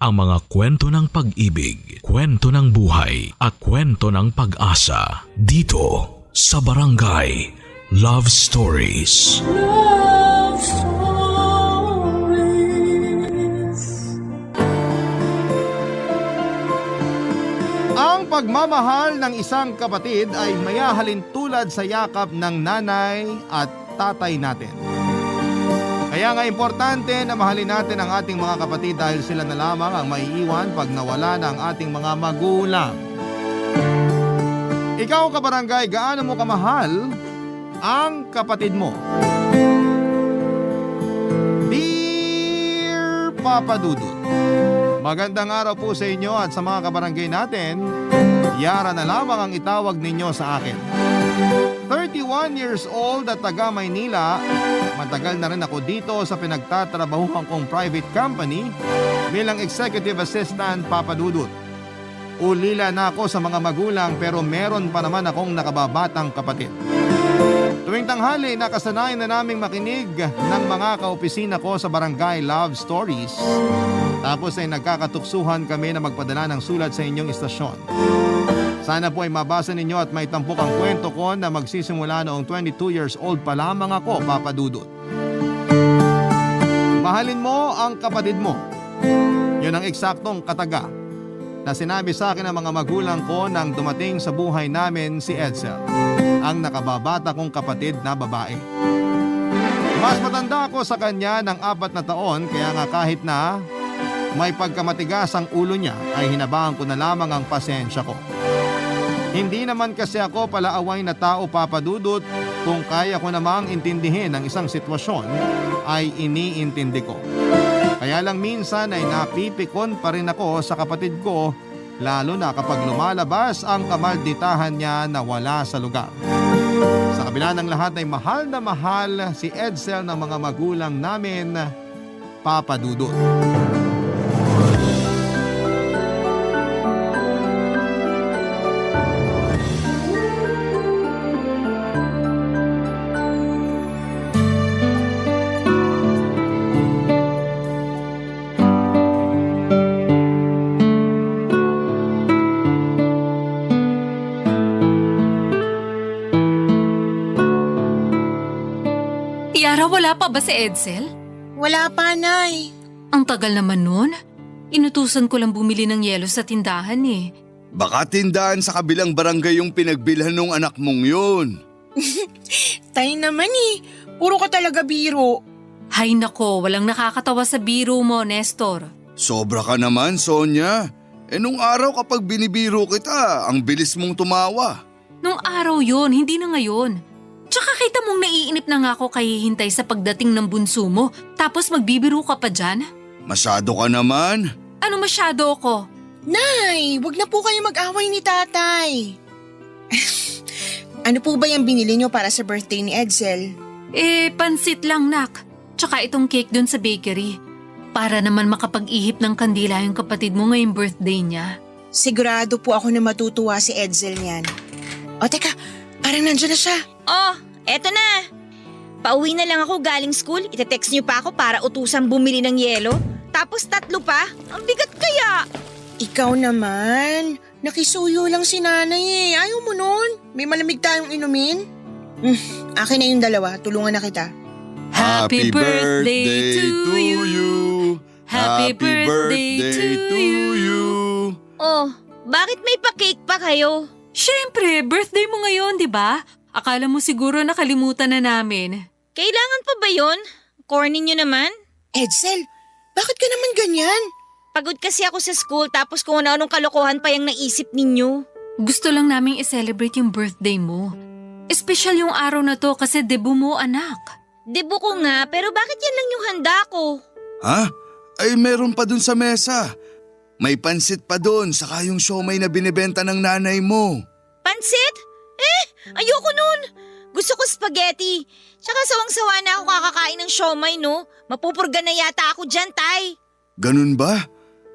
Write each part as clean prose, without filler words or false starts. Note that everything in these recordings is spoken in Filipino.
ang mga kwento ng pag-ibig, kwento ng buhay at kwento ng pag-asa dito sa Barangay Love Stories. Love Stories. Ang pagmamahal ng isang kapatid ay mayahalin tulad sa yakap ng nanay at tatay natin. Kaya nga importante na mahalin natin ang ating mga kapatid dahil sila na lamang ang maiiwan pag nawala na ang ating mga magulang. Ikaw, kabarangay, gaano mo kamahal ang kapatid mo? Dear Papa Dudut, magandang araw po sa inyo at sa mga kabarangay natin. Yara na lamang ang itawag ninyo sa akin. 31 years old at taga Maynila. Matagal na rin ako dito sa pinagtatrabahuhan kong private company bilang executive assistant, Papa Dudut. Ulila na ako sa mga magulang pero meron pa naman akong nakababatang kapatid. Tuwing tanghali, nakasanayan na naming makinig ng mga kaopisina ko sa Barangay Love Stories. Tapos ay nagkakatuksuhan kami na magpadala ng sulat sa inyong istasyon. Sana po ay mabasa ninyo at may tampok ang kwento ko na magsisimula noong 22 years old pa lamang ako, Papa Dudut. Mahalin mo ang kapatid mo. Yun ang eksaktong kataga na sinabi sa akin ng mga magulang ko nang dumating sa buhay namin si Edsel, ang nakababata kong kapatid na babae. Mas matanda ako sa kanya ng 4 na taon kaya nga kahit na may pagkamatigas ang ulo niya ay hinabahan ko na lamang ang pasensya ko. Hindi naman kasi ako palaaway na tao, Papa Dudut. Kung kaya ko namang intindihin ang isang sitwasyon ay iniintindi ko. Kaya lang minsan ay napipikon pa rin ako sa kapatid ko, lalo na kapag lumalabas ang kamalditahan niya na wala sa lugar. Sa kabila ng lahat ay mahal na mahal si Edsel ng mga magulang namin, Papa Dudut. Yara, wala pa ba si Edsel? Wala pa, Nay. Ang tagal naman nun. Inutusan ko lang bumili ng yelo sa tindahan eh. Baka tindahan sa kabilang barangay yung pinagbilhan ng anak mong yun. Tayo naman eh. Puro ka talaga biro. Hay nako, walang nakakatawa sa biro mo, Nestor. Sobra ka naman, Sonia. Nung araw kapag binibiro kita, ang bilis mong tumawa. Nung araw yon, hindi na ngayon. Tsaka kita mong naiinip na nga ako kahihintay sa pagdating ng bunso mo, tapos magbibiro ka pa dyan? Masyado ka naman. Ano masyado ako? Nay, wag na po kayo mag-away ni Tatay. Ano po ba yung binili nyo para sa birthday ni Edsel? Pansit lang, nak. Tsaka itong cake dun sa bakery. Para naman makapag-ihip ng kandila yung kapatid mo ngayong birthday niya. Sigurado po ako na matutuwa si Edsel niyan. O teka, parang nandyan na siya. Oh, eto na. Pauwi na lang ako galing school. Ite-text niyo pa ako para utusang bumili ng yelo. Tapos 3 pa? Ang bigat kaya. Ikaw naman. Nakisuyo lang si nanay eh. Ayaw mo nun? May malamig tayong inumin? Akin na yung 2. Tulungan na kita. Happy birthday to you. Happy birthday to you. Oh, bakit may pa-cake pa kayo? Siyempre, birthday mo ngayon, di ba? Akala mo siguro nakalimutan na namin. Kailangan pa ba yun? Corny nyo naman? Edsel, bakit ka naman ganyan? Pagod kasi ako sa school tapos kung ano-anong kalokohan pa yung naisip ninyo. Gusto lang naming i-celebrate yung birthday mo. Espesyal yung araw na to kasi debut mo, anak. Debo ko nga, pero bakit yan lang yung handa ko? Ha? Ay meron pa dun sa mesa. May pansit pa dun, saka yung siomay na binibenta ng nanay mo. Pansit? Ayoko nun. Gusto ko spaghetti. Tsaka sawang-sawa na ako kakakain ng siomay, no? Mapupurga na yata ako dyan, Tay. Ganun ba?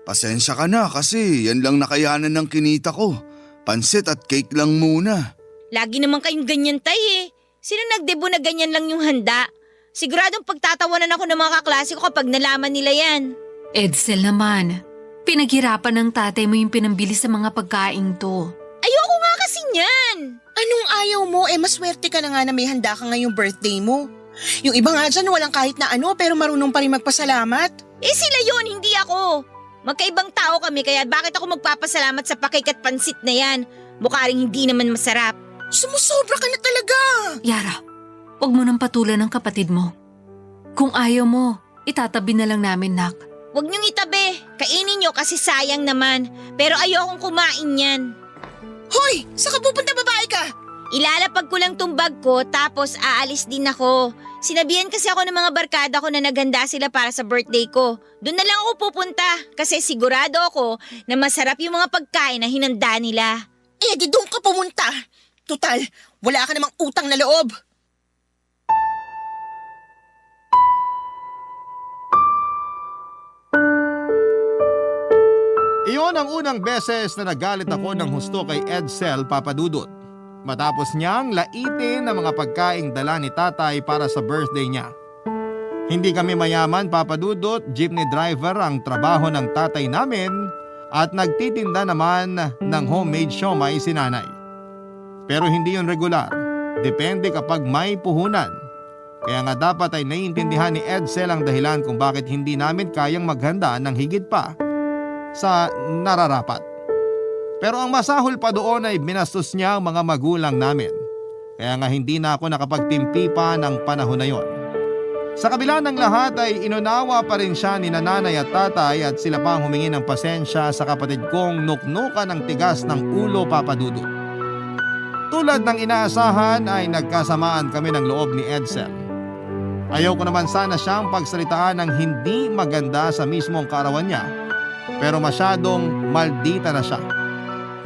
Pasensya ka na kasi yan lang nakayanan ng kinita ko. Pansit at cake lang muna. Lagi naman kayong ganyan, Tay eh. Sino nagdebo na ganyan lang yung handa? Siguradong pagtatawanan ako ng mga kaklase ko kapag nalaman nila yan. Edsel naman. Pinaghirapan ng tatay mo yung pinambili sa mga pagkain to. Ayoko nga kasi niyan. Anong ayaw mo? Maswerte ka na nga na may handa ka ngayong birthday mo. Yung iba nga dyan walang kahit na ano pero marunong pa rin magpasalamat. Sila yun, hindi ako. Magkaibang tao kami kaya bakit ako magpapasalamat sa pakik at pansit na yan? Mukha rin hindi naman masarap. Sumusobra ka na talaga. Yara, huwag mo nang patulan ng kapatid mo. Kung ayaw mo, itatabi na lang namin, nak. Huwag niyong itabi. Kainin niyo kasi sayang naman. Pero ayokong kumain yan. Hoy! Saan ka pupunta, babae ka? Ilalapag ko lang tong bag ko tapos aalis din ako. Sinabihan kasi ako ng mga barkada ko na naghanda sila para sa birthday ko. Doon na lang ako pupunta kasi sigurado ako na masarap yung mga pagkain na hinanda nila. Di doon ka pumunta. Total, wala ka namang utang na loob. Iyon ang unang beses na nagalit ako ng husto kay Edsel Papadudot. Matapos niyang laitin ang mga pagkaing dala ni tatay para sa birthday niya. Hindi kami mayaman, Papadudot, jeepney driver ang trabaho ng tatay namin at nagtitinda naman ng homemade siomai si nanay. Pero hindi yun regular, depende kapag may puhunan. Kaya nga dapat ay naiintindihan ni Edsel ang dahilan kung bakit hindi namin kayang maghanda ng higit pa sa nararapat. Pero ang masahol pa doon ay binastos niya ang mga magulang namin. Kaya nga hindi na ako nakapagtimpi pa ng panahon na yon. Sa kabila ng lahat ay inunawa pa rin siya ni nanay at tatay at sila pa ang humingi ng pasensya sa kapatid kong nuknukan ng tigas ng ulo, Papadudot. Tulad ng inaasahan ay nagkasamaan kami ng loob ni Edsel. Ayaw ko naman sana siyang pagsalitaan ng hindi maganda sa mismong kaarawan niya. Pero masyadong maldita na siya.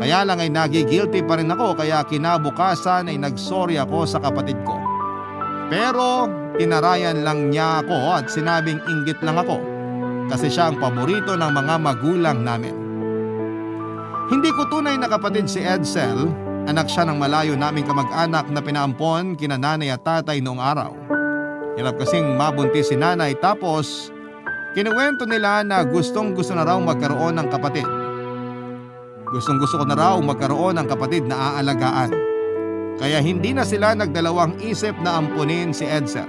Kaya lang ay nagigilty pa rin ako kaya kinabukasan ay nagsorry ako sa kapatid ko. Pero tinarayan lang niya ako at sinabing inggit lang ako kasi siya ang paborito ng mga magulang namin. Hindi ko tunay na kapatid si Edsel, anak siya ng malayo naming kamag-anak na pinaampon kina nanay at tatay noong araw. Hirap kasing mabuntis si nanay tapos kinuwento nila na gustong gusto na raw magkaroon ng kapatid. Gustong gusto ko na raw magkaroon ng kapatid na aalagaan. Kaya hindi na sila nagdalawang isip na ampunin si Edsel.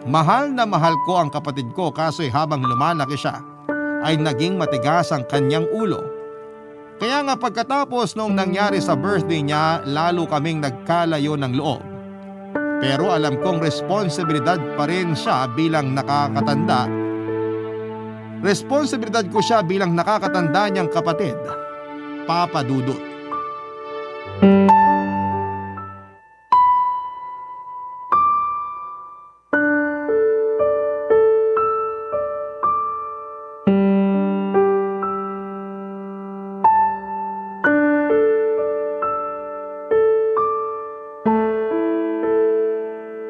Mahal na mahal ko ang kapatid ko kaso'y habang lumalaki siya ay naging matigas ang kanyang ulo. Kaya nga pagkatapos noong nangyari sa birthday niya lalo kaming nagkalayo ng loob. Pero alam kong responsibilidad pa rin siya bilang nakakatanda. Responsibilidad ko siya bilang nakakatanda niyang kapatid, Papadudot.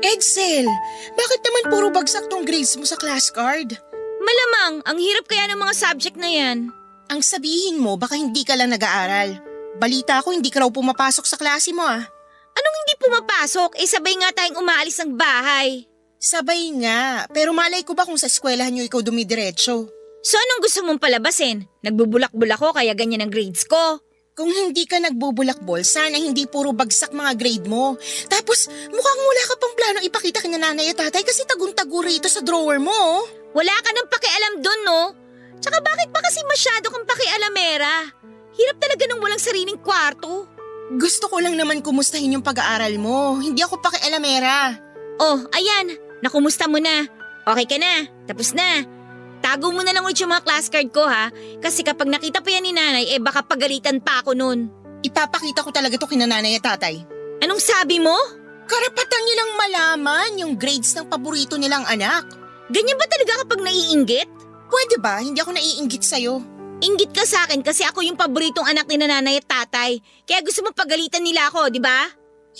Edsel, bakit naman puro bagsak tong grades mo sa class card? Malamang, ang hirap kaya ng mga subject na yan. Ang sabihin mo, baka hindi ka lang nag-aaral. Balita ko, hindi ka raw pumapasok sa klase mo ah. Anong hindi pumapasok? Sabay nga tayong umaalis ng bahay. Sabay nga, pero malay ko ba kung sa eskwelahan nyo ikaw dumidiretso? So anong gusto mong palabasin? Nagbubulak-bulak ko kaya ganyan ang grades ko. Kung hindi ka nagbubulakbol, sana hindi puro bagsak mga grade mo. Tapos mukhang wala ka pang plano ipakita kina nanay at tatay kasi tagun-tago rito sa drawer mo. Wala ka nang pakialam dun, no? Tsaka bakit ba kasi masyado kang pakialamera? Hirap talaga ng walang sariling kwarto. Gusto ko lang naman kumustahin yung pag-aaral mo. Hindi ako pakialamera. Oh, ayan. Nakumusta mo na. Okay ka na. Tapos na. Tago mo na lang ulit yung mga class card ko ha. Kasi kapag nakita pa yan ni nanay, baka pagalitan pa ako nun. Ipapakita ko talaga to kina nanay at tatay. Anong sabi mo? Karapatan nilang malaman yung grades ng paborito nilang anak. Ganyan ba talaga kapag naiinggit? Pwede ba? Hindi ako naiinggit sa'yo. Inggit ka sa akin kasi ako yung paboritong anak ni nanay at tatay. Kaya gusto mo pagalitan nila ako, di ba?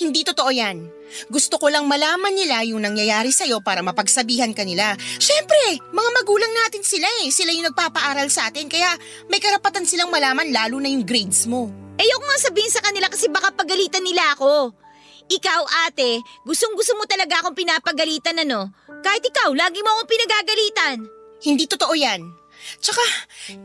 Hindi totoo yan. Gusto ko lang malaman nila yung nangyayari sa'yo para mapagsabihan ka nila. Siyempre, mga magulang natin sila eh. Sila yung nagpapaaral sa atin kaya may karapatan silang malaman lalo na yung grades mo. Ayoko nga sabihin sa kanila kasi baka pagalitan nila ako. Ikaw ate, gustong-gusto mo talaga akong pinapagalitan ano? Kahit ikaw, lagi mo akong pinagagalitan. Hindi totoo yan. Tsaka,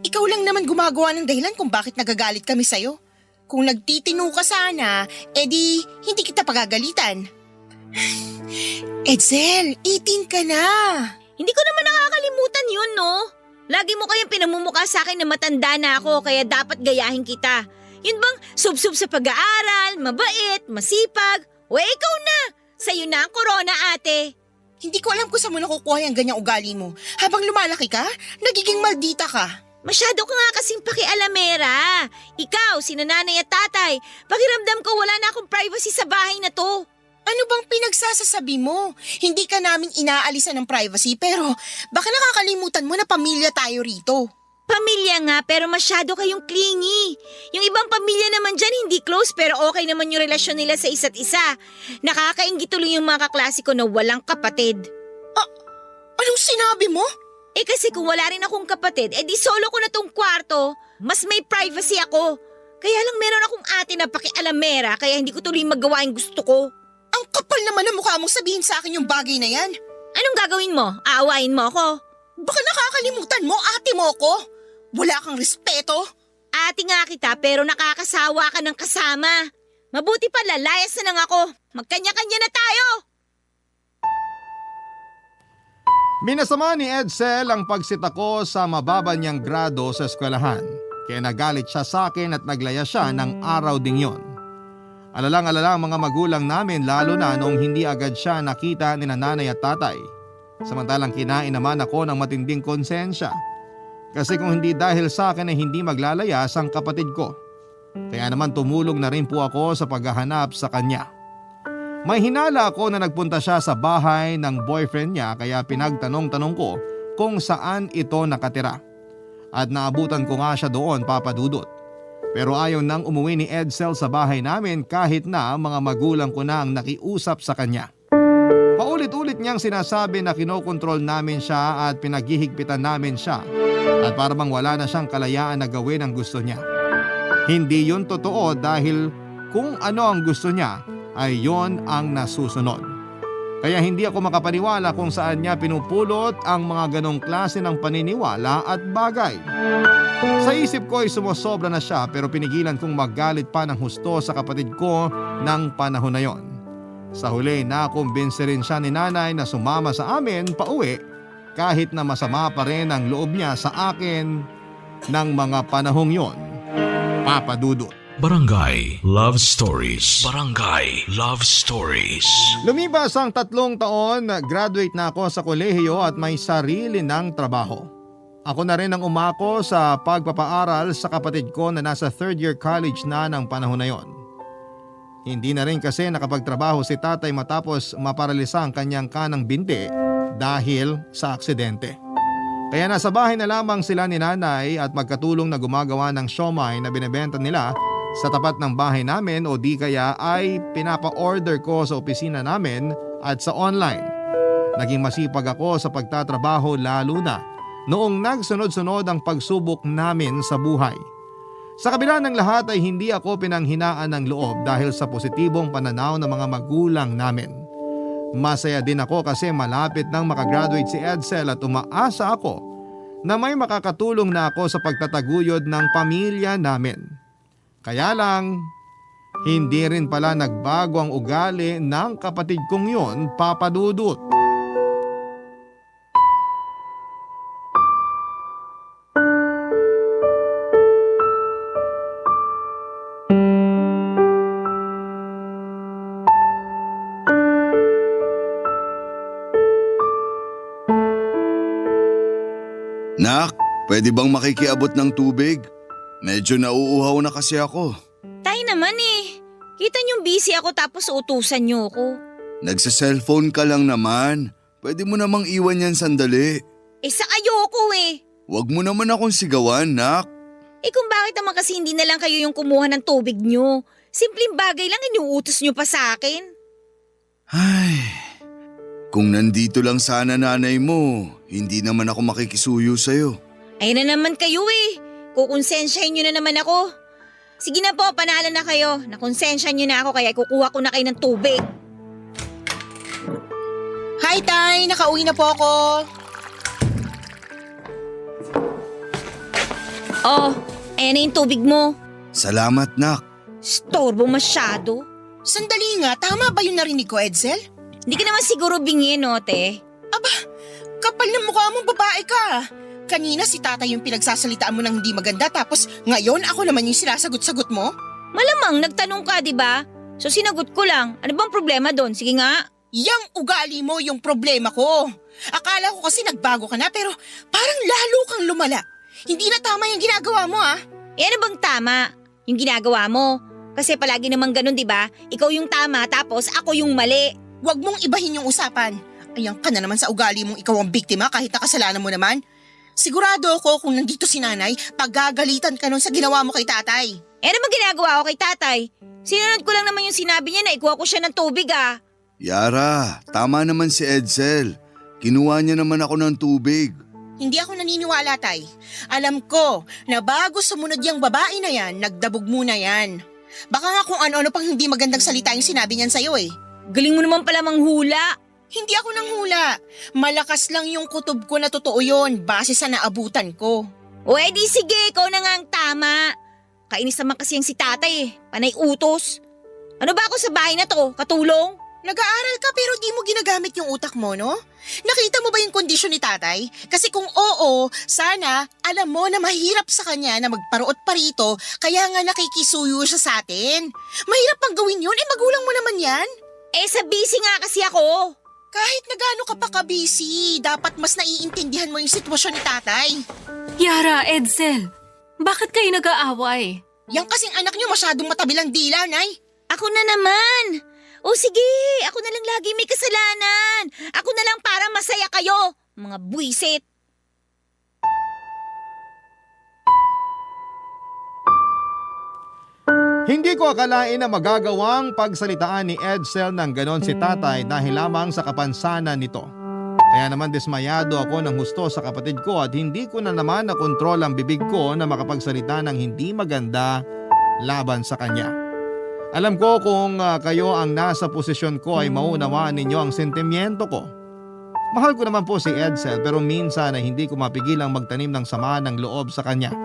ikaw lang naman gumagawa ng dahilan kung bakit nagagalit kami sa'yo. Kung nagtitino ka sana, edi hindi kita pagagalitan. Edsel, 18 ka na. Hindi ko naman nakakalimutan yun, no? Lagi mo kayang pinamumukha sa akin na matanda na ako kaya dapat gayahin kita. Yun bang sub-sub sa pag-aaral, mabait, masipag? O ikaw na! Sa'yo na ang corona, ate. Hindi ko alam kung saan mo nakukuha yung ganyang ugali mo. Habang lumalaki ka, nagiging maldita ka. Masyado ka nga kasing pakialamera. Ikaw, sina nanay at tatay, pakiramdam ko wala na akong privacy sa bahay na to. Ano bang pinagsasasabi mo? Hindi ka namin inaalisan ng privacy pero baka nakakalimutan mo na pamilya tayo rito. Pamilya nga pero masyado kayong clingy. Yung ibang pamilya naman dyan hindi close pero okay naman yung relasyon nila sa isa't isa. Nakakaingit tuloy yung mga kaklase ko na walang kapatid. Anong sinabi mo? Eh kasi kung wala rin akong kapatid, di solo ko na tong kwarto. Mas may privacy ako. Kaya lang meron akong ate na pakialamera kaya hindi ko tuloy magawa yung gusto ko. Ang kapal naman ng mukha mong sabihin sa akin yung bagay na yan. Anong gagawin mo? Aawain mo ako? Baka nakakalimutan mo, ate mo ko. Wala kang respeto. Ate nga kita pero nakakasawa ka ng kasama. Mabuti pa lalayas na lang ako. Magkanya-kanya na tayo. Minasama ni Edsel ang pagsita ko sa mababa niyang grado sa eskwelahan. Kaya nagalit siya sa akin at naglaya siya ng araw ding yon. Alalang-alala ang mga magulang namin lalo na noong hindi agad siya nakita ni nanay at tatay. Samantalang kinain naman ako ng matinding konsensya. Kasi kung hindi dahil sa akin ay hindi maglalayas ang kapatid ko. Kaya naman tumulong na rin po ako sa paghahanap sa kanya. May hinala ako na nagpunta siya sa bahay ng boyfriend niya kaya pinagtanong-tanong ko kung saan ito nakatira. At naabutan ko nga siya doon, Papa Dudut. Pero ayaw nang umuwi ni Edsel sa bahay namin kahit na mga magulang ko na ang nakiusap sa kanya. Paulit-ulit niyang sinasabi na kinokontrol namin siya at pinaghihigpitan namin siya at para bang wala na siyang kalayaan na gawin ang gusto niya. Hindi yun totoo dahil kung ano ang gusto niya ay yon ang nasusunod. Kaya hindi ako makapaniwala kung saan niya pinupulot ang mga ganong klase ng paniniwala at bagay. Sa isip ko ay sumusobra na siya pero pinigilan kong magalit pa ng husto sa kapatid ko ng panahon na yon. Sa huli nakumbinsi rin siya ni nanay na sumama sa amin pauwi kahit na masama pa rin ang loob niya sa akin ng mga panahong yon. Papa Dudut. Barangay Love Stories. Barangay Love Stories. Lumipas ang 3 taon, graduate na ako sa kolehiyo at may sarili ng trabaho. Ako na rin ang umako sa pagpapaaral sa kapatid ko na nasa 3rd year college na ng panahon na yon. Hindi na rin kasi nakapagtrabaho si tatay matapos maparalisa ang kanyang kanang binti dahil sa aksidente. Kaya nasa bahay na lamang sila ni nanay at magkatulong na gumagawa ng siomai na binebenta nila sa tapat ng bahay namin o di kaya ay pinapa-order ko sa opisina namin at sa online. Naging masipag ako sa pagtatrabaho lalo na noong nagsunod-sunod ang pagsubok namin sa buhay. Sa kabila ng lahat ay hindi ako pinanghinaan ng loob dahil sa positibong pananaw ng mga magulang namin. Masaya din ako kasi malapit nang makagraduate si Edsel at umaasa ako na may makakatulong na ako sa pagtataguyod ng pamilya namin. Kaya lang, hindi rin pala nagbago ang ugali ng kapatid kong yon, Papa Dudut. Nak, pwede bang makikiabot ng tubig? Medyo nauuhaw na kasi ako. Tay naman eh. Kita niyong busy ako tapos utusan niyo ako. Nagsa-cellphone ka lang naman. Pwede mo namang iwan yan sandali. Sa ayoko eh. Huwag mo naman akong sigawan, Nak. Kung bakit naman kasi hindi na lang kayo yung kumuha ng tubig niyo? Simpleng bagay lang inuutos niyo pa sa akin. Ay, kung nandito lang sana nanay mo, hindi naman ako makikisuyo sa'yo. Ayun na naman kayo eh. Kukonsensyahin niyo na naman ako. Sige na po, panalo na kayo. Nakonsensya niyo na ako kaya kukuha ko na kayo ng tubig. Hi, Tay! Nakauwi na po ako. Oh, ayan na yung tubig mo. Salamat, nak. Storbo masyado. Sandali nga, tama ba yung narinig ko, Edsel? Hindi ka naman siguro bingin, no, te? Kapal ng mukha mong babae ka. Kanina si tatay yung pinagsasalitaan mo ng hindi maganda tapos ngayon ako naman yung sinasagot-sagot mo? Malamang nagtanong ka, di ba? So sinagot ko lang. Ano bang problema doon? Sige nga. Yang ugali mo yung problema ko. Akala ko kasi nagbago ka na pero parang lalo kang lumala. Hindi na tama yung ginagawa mo ah. Eh ano bang tama? Yung ginagawa mo. Kasi palagi naman ganun, di ba? Ikaw yung tama tapos ako yung mali. Huwag mong ibahin yung usapan. Ayan ka na naman sa ugali mong ikaw ang biktima kahit nakasalanan mo naman. Sigurado ako kung nandito si nanay, paggagalitan ka nun sa ginawa mo kay tatay. Eh ano bang ginagawa ko kay tatay? Sinunod ko lang naman yung sinabi niya na ikuha ko siya ng tubig ah. Yara, tama naman si Edsel. Kinuha niya naman ako ng tubig. Hindi ako naniniwala, tay. Alam ko na bago sumunod yung babae na yan, nagdabog muna yan. Baka nga kung ano-ano pang hindi magandang salita yung sinabi niyan sa'yo eh. Galing mo naman pala manghula. Hindi ako nanghula. Malakas lang yung kutob ko na totoo yun base sa naabutan ko. O edi sige, ikaw na nga ang tama. Kainis naman kasi yung si tatay eh. Panay utos. Ano ba ako sa bahay na to? Katulong? Nag-aaral ka pero di mo ginagamit yung utak mo, no? Nakita mo ba yung kondisyon ni tatay? Kasi kung oo, sana alam mo na mahirap sa kanya na magparuot pa rito kaya nga nakikisuyo siya sa atin. Mahirap pang gawin yun, eh magulang mo naman yan. Eh sa busy nga kasi ako. Kahit na gaano ka pa ka-busy, dapat mas naiintindihan mo yung sitwasyon ni tatay. Yara, Edsel, bakit kayo nag-aaway? Yang kasing anak niyo masyadong matabilang dila, Nay. Ako na naman. O sige, ako na lang lagi may kasalanan. Ako na lang para masaya kayo, mga buwisit. Hindi ko akalain na magagawang pagsalitaan ni Edsel ng ganon si tatay dahil lamang sa kapansanan nito. Kaya naman dismayado ako ng husto sa kapatid ko at hindi ko na naman nakontrol ang bibig ko na makapagsalita ng hindi maganda laban sa kanya. Alam ko kung kayo ang nasa posisyon ko ay maunawaan ninyo ang sentimiento ko. Mahal ko naman po si Edsel pero minsan ay hindi ko mapigilang magtanim ng sama ng loob sa kanya.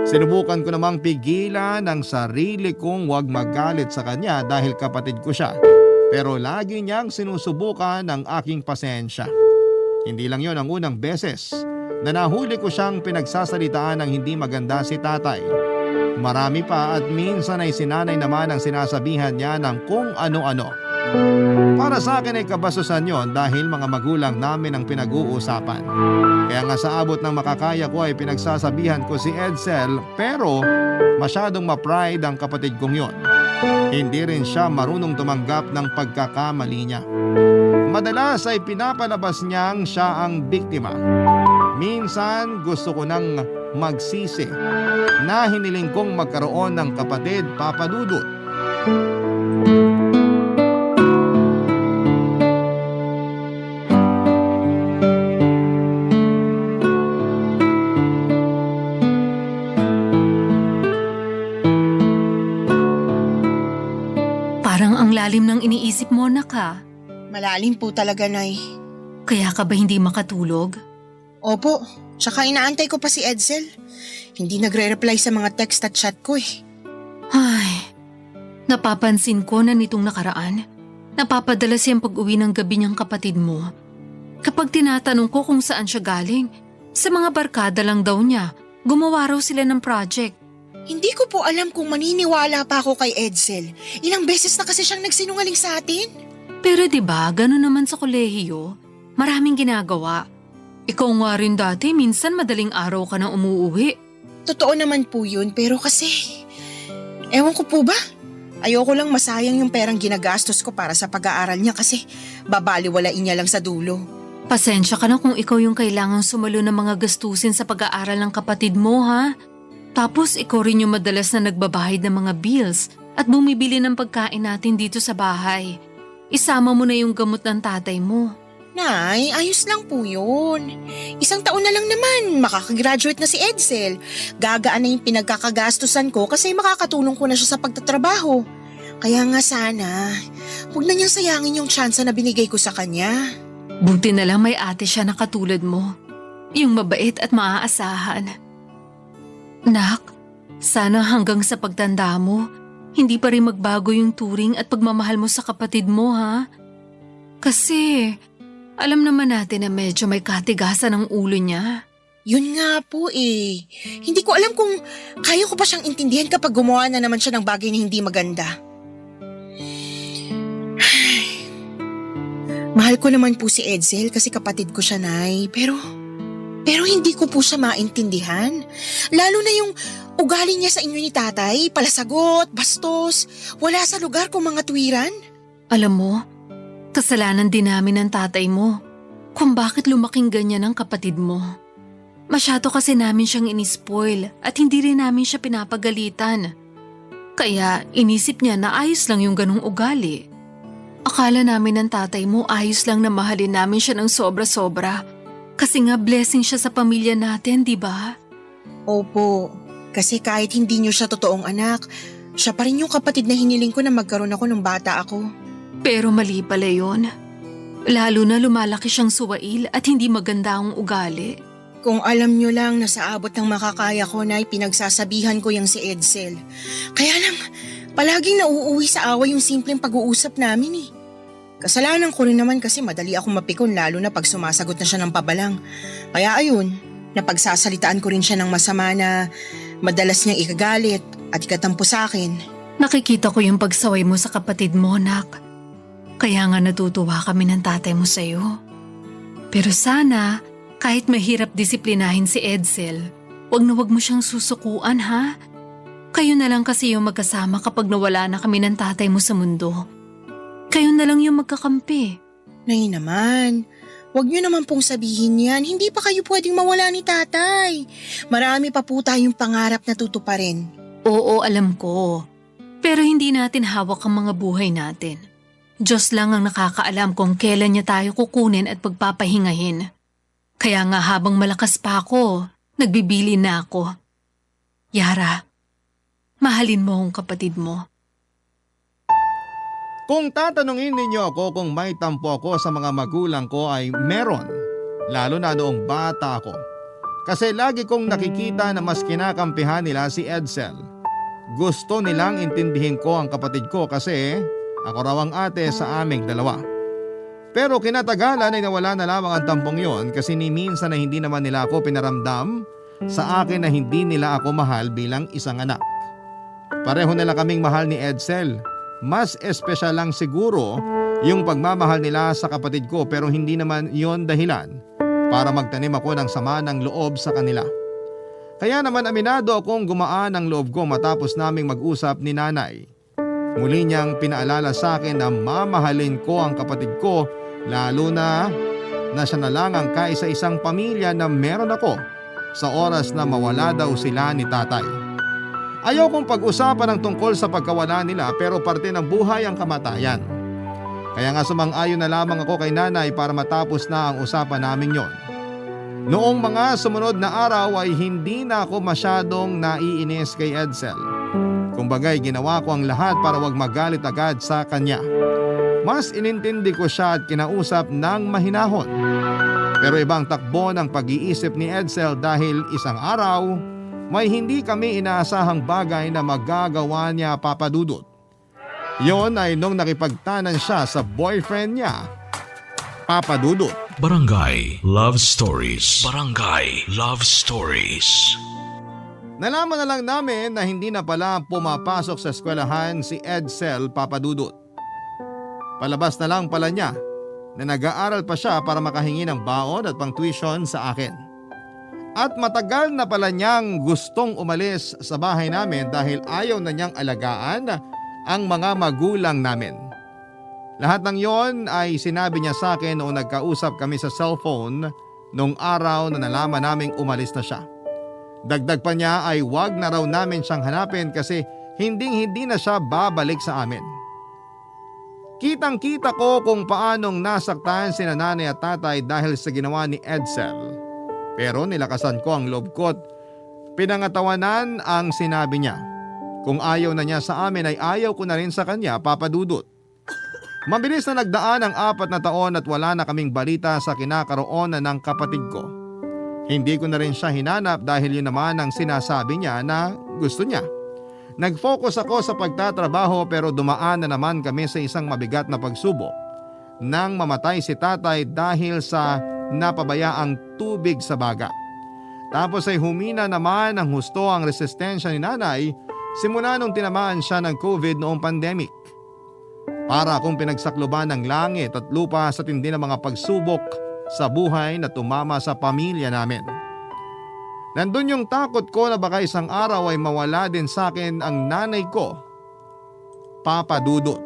Sinubukan ko namang pigilan ang sarili kong huwag magalit sa kanya dahil kapatid ko siya. Pero lagi niyang sinusubukan ang aking pasensya. Hindi lang yon ang unang beses na nahuli ko siyang pinagsasalitaan ng hindi maganda si tatay. Marami pa at minsan ay sinanay naman ang sinasabihan niya ng kung ano-ano. Para sa akin ay kabasusan yon dahil mga magulang namin ang pinag-uusapan. Kaya nga sa abot ng makakaya ko ay pinagsasabihan ko si Edsel pero masyadong ma-pride ang kapatid kong yon. Hindi rin siya marunong tumanggap ng pagkakamali niya. Madalas ay pinapalabas niyang siya ang biktima. Minsan gusto ko nang magsisi na hiniling kong magkaroon ng kapatid, Papa Dudut. Parang ang lalim ng iniisip mo, Naka. Malalim po talaga, Nay. Kaya ka ba hindi makatulog? Opo, tsaka inaantay ko pa si Edsel. Hindi nagre-reply sa mga text at chat ko eh. Ay, napapansin ko na nitong nakaraan, napapadala siyang pag-uwi ng gabi niyang kapatid mo. Kapag tinatanong ko kung saan siya galing, sa mga barkada lang daw niya, gumawa raw sila ng project. Hindi ko po alam kung maniniwala pa ako kay Edsel. Ilang beses na kasi siyang nagsinungaling sa atin. Pero 'di ba, gano'n naman sa kolehiyo, maraming ginagawa. Ikaw nga rin dati, minsan madaling araw ka na umuuwi. Totoo naman po yun, pero kasi… Ewan ko po ba? Ayoko lang masayang yung perang ginagastos ko para sa pag-aaral niya kasi babaliwalain niya lang sa dulo. Pasensya ka na kung ikaw yung kailangang sumalo ng mga gastusin sa pag-aaral ng kapatid mo, ha? Tapos ikaw rin yung madalas na nagbabahid ng mga bills at bumibili ng pagkain natin dito sa bahay. Isama mo na yung gamot ng tatay mo. Nay, ayos lang po yun. Isang taon na lang naman, makakagraduate na si Edsel. Gagaan na yung pinagkakagastusan ko kasi makakatulong ko na siya sa pagtatrabaho. Kaya nga sana, huwag na niyang sayangin yung tsansa na binigay ko sa kanya. Buti na lang may ate siya na katulad mo. Yung mabait at maaasahan. Nak, sana hanggang sa pagtanda mo, hindi pa rin magbago yung turing at pagmamahal mo sa kapatid mo, ha? Kasi, alam naman natin na medyo may katigasan ang ulo niya. Yun nga po eh. Hindi ko alam kung kaya ko pa siyang intindihan kapag gumawa na naman siya ng bagay na hindi maganda. Mahal ko naman po si Edsel kasi kapatid ko siya, Nay. Pero hindi ko po siya maintindihan. Lalo na yung ugali niya sa inyo ni Tatay, palasagot, bastos, wala sa lugar kung mga tuwiran. Alam mo, kasalanan din namin ng tatay mo kung bakit lumaking ganyan ang kapatid mo. Masyado kasi namin siyang inispoil at hindi rin namin siya pinapagalitan. Kaya inisip niya na ayos lang yung ganong ugali. Akala namin ng tatay mo ayos lang na mahalin namin siya ng sobra-sobra. Kasi nga blessing siya sa pamilya natin, di ba? Opo, kasi kahit hindi niyo siya totoong anak, siya pa rin yung kapatid na hiniling ko na magkaroon ako nung bata ako. Pero mali pala yun. Lalo na lumalaki siyang suwail at hindi maganda ang ugali. Kung alam niyo lang na sa abot ng makakaya ko na pinagsasabihan ko yung si Edsel. Kaya lang, palaging nauuwi sa away yung simpleng pag-uusap namin eh. Kasalanan ko rin naman kasi madali akong mapikon lalo na pag sumasagot na siya ng pabalang. Kaya ayun, napagsasalitaan ko rin siya ng masama na madalas niyang ikagalit at ikatampo sa akin. Nakikita ko yung pagsaway mo sa kapatid mo, Nak. Kaya nga natutuwa kami ng tatay mo sa'yo. Pero sana, kahit mahirap disiplinahin si Edsel, wag na wag mo siyang susukuan, ha? Kayo na lang kasi yung magkasama kapag nawala na kami ng tatay mo sa mundo. Kayo na lang yung magkakampi. Nay naman, wag niyo naman pong sabihin yan. Hindi pa kayo pwedeng mawala ni Tatay. Marami pa po tayong pangarap na tutuparin. Oo, alam ko. Pero hindi natin hawak ang mga buhay natin. Diyos lang ang nakakaalam kung kailan niya tayo kukunin at pagpapahingahin. Kaya nga habang malakas pa ako, nagbibili na ako. Yara, mahalin mo ang kapatid mo. Kung tatanungin ninyo ako kung may tampo ako sa mga magulang ko ay meron, lalo na noong bata ako. Kasi lagi kong nakikita na mas kinakampihan nila si Edsel. Gusto nilang intindihin ko ang kapatid ko kasi ako raw ang ate sa aming dalawa. Pero kinatagalan ay nawala na lamang ang tampong yon kasi ni minsan na hindi naman nila ako pinaramdam sa akin na hindi nila ako mahal bilang isang anak. Pareho nila kaming mahal ni Edsel. Mas espesyal lang siguro yung pagmamahal nila sa kapatid ko pero hindi naman yon dahilan para magtanim ako ng sama ng loob sa kanila. Kaya naman aminado akong gumaan ang loob ko matapos naming mag-usap ni nanay. Muli niyang pinaalala sa akin na mamahalin ko ang kapatid ko lalo na siya na lang ang kaisa-isang pamilya na meron ako sa oras na mawala daw sila ni tatay. Ayaw kong pag-usapan ng tungkol sa pagkawala nila pero parte ng buhay ang kamatayan. Kaya nga sumang-ayon na lamang ako kay nanay para matapos na ang usapan namin yon. Noong mga sumunod na araw ay hindi na ako masyadong naiinis kay Edsel. Kumbagay ginawa ko ang lahat para wag magalit agad sa kanya. Mas inintindi ko siya at kinausap ng mahinahon. Pero ibang takbo ng pag-iisip ni Edsel dahil isang araw may hindi kami inaasahang bagay na magagawa niya, Papa Dudut. Yon ay nung nakipagtanan siya sa boyfriend niya, Papa Dudut. Barangay Love Stories. Barangay Love Stories. Nalaman na lang namin na hindi na pala pumapasok sa eskwelahan si Edsel, Papa Dudut. Palabas na lang pala niya na nag-aaral pa siya para makahingi ng baon at pang-tuition sa akin. At matagal na pala niyang gustong umalis sa bahay namin dahil ayaw na niyang alagaan ang mga magulang namin. Lahat ng yon ay sinabi niya sa akin noong nagkausap kami sa cellphone noong araw na nalaman naming umalis na siya. Dagdag pa niya ay wag na raw namin siyang hanapin kasi hindi na siya babalik sa amin. Kitang-kita ko kung paanong nasaktan sina nanay at tatay dahil sa ginawa ni Edsel. Pero nilakasan ko ang loob ko at pinangatawanan ang sinabi niya. Kung ayaw na niya sa amin ay ayaw ko na rin sa kanya, Papa Dudut. Mabilis na nagdaan ang 4 na taon at wala na kaming balita sa kinakaroon ng kapatid ko. Hindi ko na rin siya hinanap dahil yun naman ang sinasabi niya na gusto niya. Nag-focus ako sa pagtatrabaho pero dumaan na naman kami sa isang mabigat na pagsubok. Nang mamatay si tatay dahil sa napabayaang tubig sa baga. Tapos ay humina naman ang husto ang resistensya ni nanay simula nung tinamaan siya ng COVID noong pandemic. Para akong pinagsakloban ng langit at lupa sa tindi ng mga pagsubok sa buhay na tumama sa pamilya namin. Nandun yung takot ko na baka isang araw ay mawala din sa akin ang nanay ko, Papa Dudut.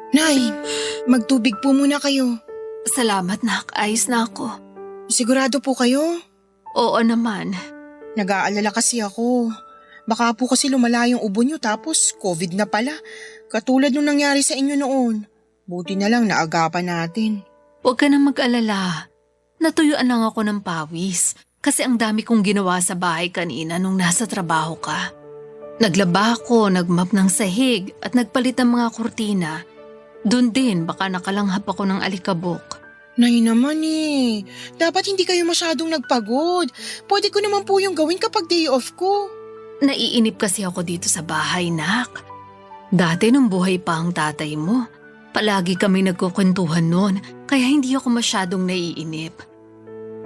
Nay, magtubig po muna kayo. Salamat nak, ayos na ako. Sigurado po kayo? Oo naman. Nag-aalala kasi ako. Baka po kasi lumala yung ubo nyo tapos COVID na pala. Katulad nung nangyari sa inyo noon. Buti na lang naagapan natin. Huwag ka nang mag-alala. Natuyuan lang ako ng pawis kasi ang dami kong ginawa sa bahay kanina nung nasa trabaho ka. Naglaba ako, nagmap ng sahig at nagpalit ng mga kurtina. Doon din baka nakalanghap ako ng alikabok. Nay naman eh. Dapat hindi kayo masyadong nagpagod. Pwede ko naman po yung gawin kapag day off ko. Naiinip kasi ako dito sa bahay, nak. Dati nung buhay pa ang tatay mo, palagi kami nagkukwentuhan noon kaya hindi ako masyadong naiinip.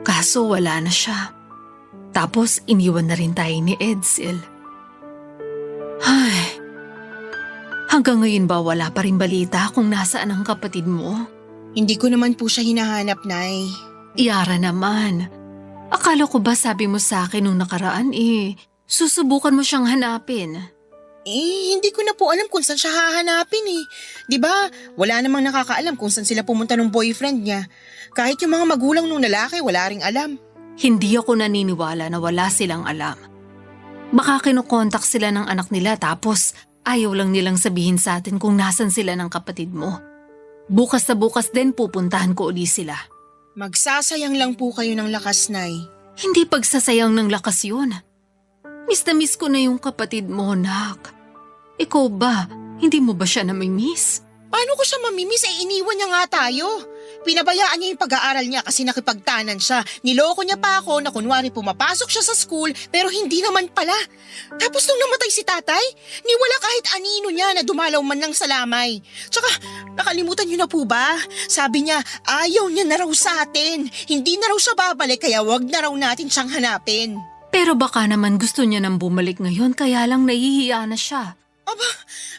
Kaso wala na siya. Tapos iniwan na rin tayo ni Edsel. Ay, hanggang ngayon ba wala pa rin balita kung nasaan ang kapatid mo? Hindi ko naman po siya hinahanap, Nay. Yara naman. Akala ko ba sabi mo sa akin nung nakaraan susubukan mo siyang hanapin. Hindi ko na po alam kung saan siya hahanapin eh. 'Di ba? Wala namang nakakaalam kung saan sila pumunta ng boyfriend niya. Kahit yung mga magulang nung lalaki, wala ring alam. Hindi ako naniniwala na wala silang alam. Baka kinokontak sila ng anak nila tapos ayaw lang nilang sabihin sa atin kung nasan sila ng kapatid mo. Bukas na bukas din pupuntahan ko uli sila. Magsasayang lang po kayo ng lakas, Nay. Hindi pagsasayang ng lakas yun. Miss na miss ko na yung kapatid mo, nak. Ikaw ba, hindi mo ba siya namimiss? Paano ko siya mamimiss? Iniwan niya nga tayo. Pinabayaan niya yung pag-aaral niya kasi nakipagtanan siya. Niloko niya pa ako na kunwari pumapasok siya sa school pero hindi naman pala. Tapos nung namatay si tatay, niwala kahit anino niya na dumalaw man lang sa lamay. Tsaka nakalimutan niyo na po ba? Sabi niya ayaw niya na raw sa atin. Hindi na raw siya babalik kaya wag na raw natin siyang hanapin. Pero baka naman gusto niya nang bumalik ngayon kaya lang nahihiya na siya. Aba,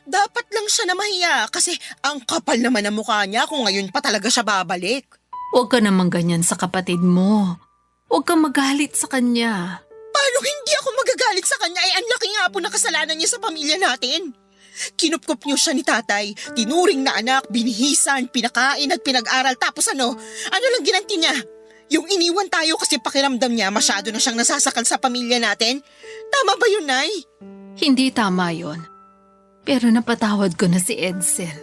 dapat lang siya na mahiya kasi ang kapal naman ng mukha niya kung ngayon pa talaga siya babalik. Huwag ka naman ganyan sa kapatid mo. Huwag kang magalit sa kanya. Paano hindi ako magagalit sa kanya? Ang laki nga po na kasalanan niya sa pamilya natin. Kinupkup niyo siya ni tatay, tinuring na anak, binihisan, pinakain at pinag-aral tapos ano lang ginanti niya? Yung iniwan tayo kasi pakiramdam niya masyado na siyang nasasakal sa pamilya natin? Tama ba yun, Nay? Hindi tama yon. Pero napatawad ko na si Edsel.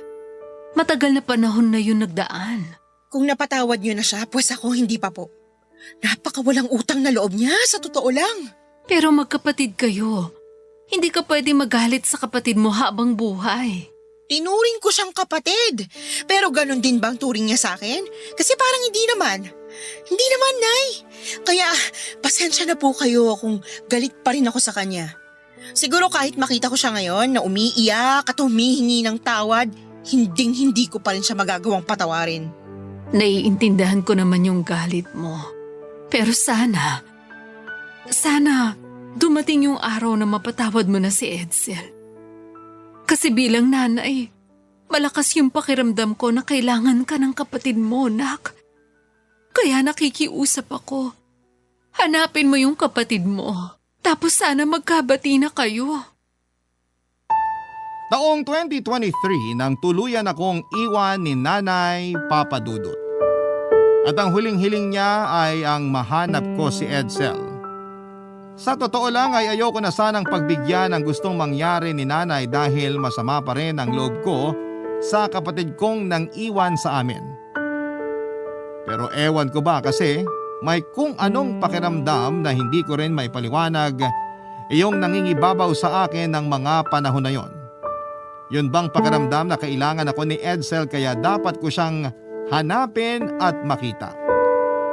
Matagal na panahon na yun nagdaan. Kung napatawad niyo na siya, pues ako hindi pa po. Napakawalang utang na loob niya, sa totoo lang. Pero magkapatid kayo. Hindi ka pwede magalit sa kapatid mo habang buhay. Tinuring ko siyang kapatid. Pero ganun din bang turing niya sa akin? Kasi parang hindi naman. Hindi naman, Nay. Kaya pasensya na po kayo kung galit pa rin ako sa kanya. Siguro kahit makita ko siya ngayon na umiiyak at humihingi ng tawad, hinding-hindi ko pa rin siya magagawang patawarin. Naiintindihan ko naman yung galit mo. Pero sana dumating yung araw na mapatawad mo na si Edsel. Kasi bilang nanay, malakas yung pakiramdam ko na kailangan ka ng kapatid mo, nak. Kaya nakikiusap ako. Hanapin mo yung kapatid mo. Tapos sana magkabati na kayo. Taong 2023 nang tuluyan akong iwan ni Nanay Papa Dudut. At ang huling-hiling niya ay ang mahanap ko si Edsel. Sa totoo lang ay ayoko na sanang pagbigyan ang gustong mangyari ni Nanay dahil masama pa rin ang loob ko sa kapatid kong nang iwan sa amin. Pero ewan ko ba kasi may kung anong pakiramdam na hindi ko rin maipaliwanag iyong nangingibabaw sa akin ng mga panahon na yon. Yun bang pakiramdam na kailangan ako ni Edsel kaya dapat ko siyang hanapin at makita.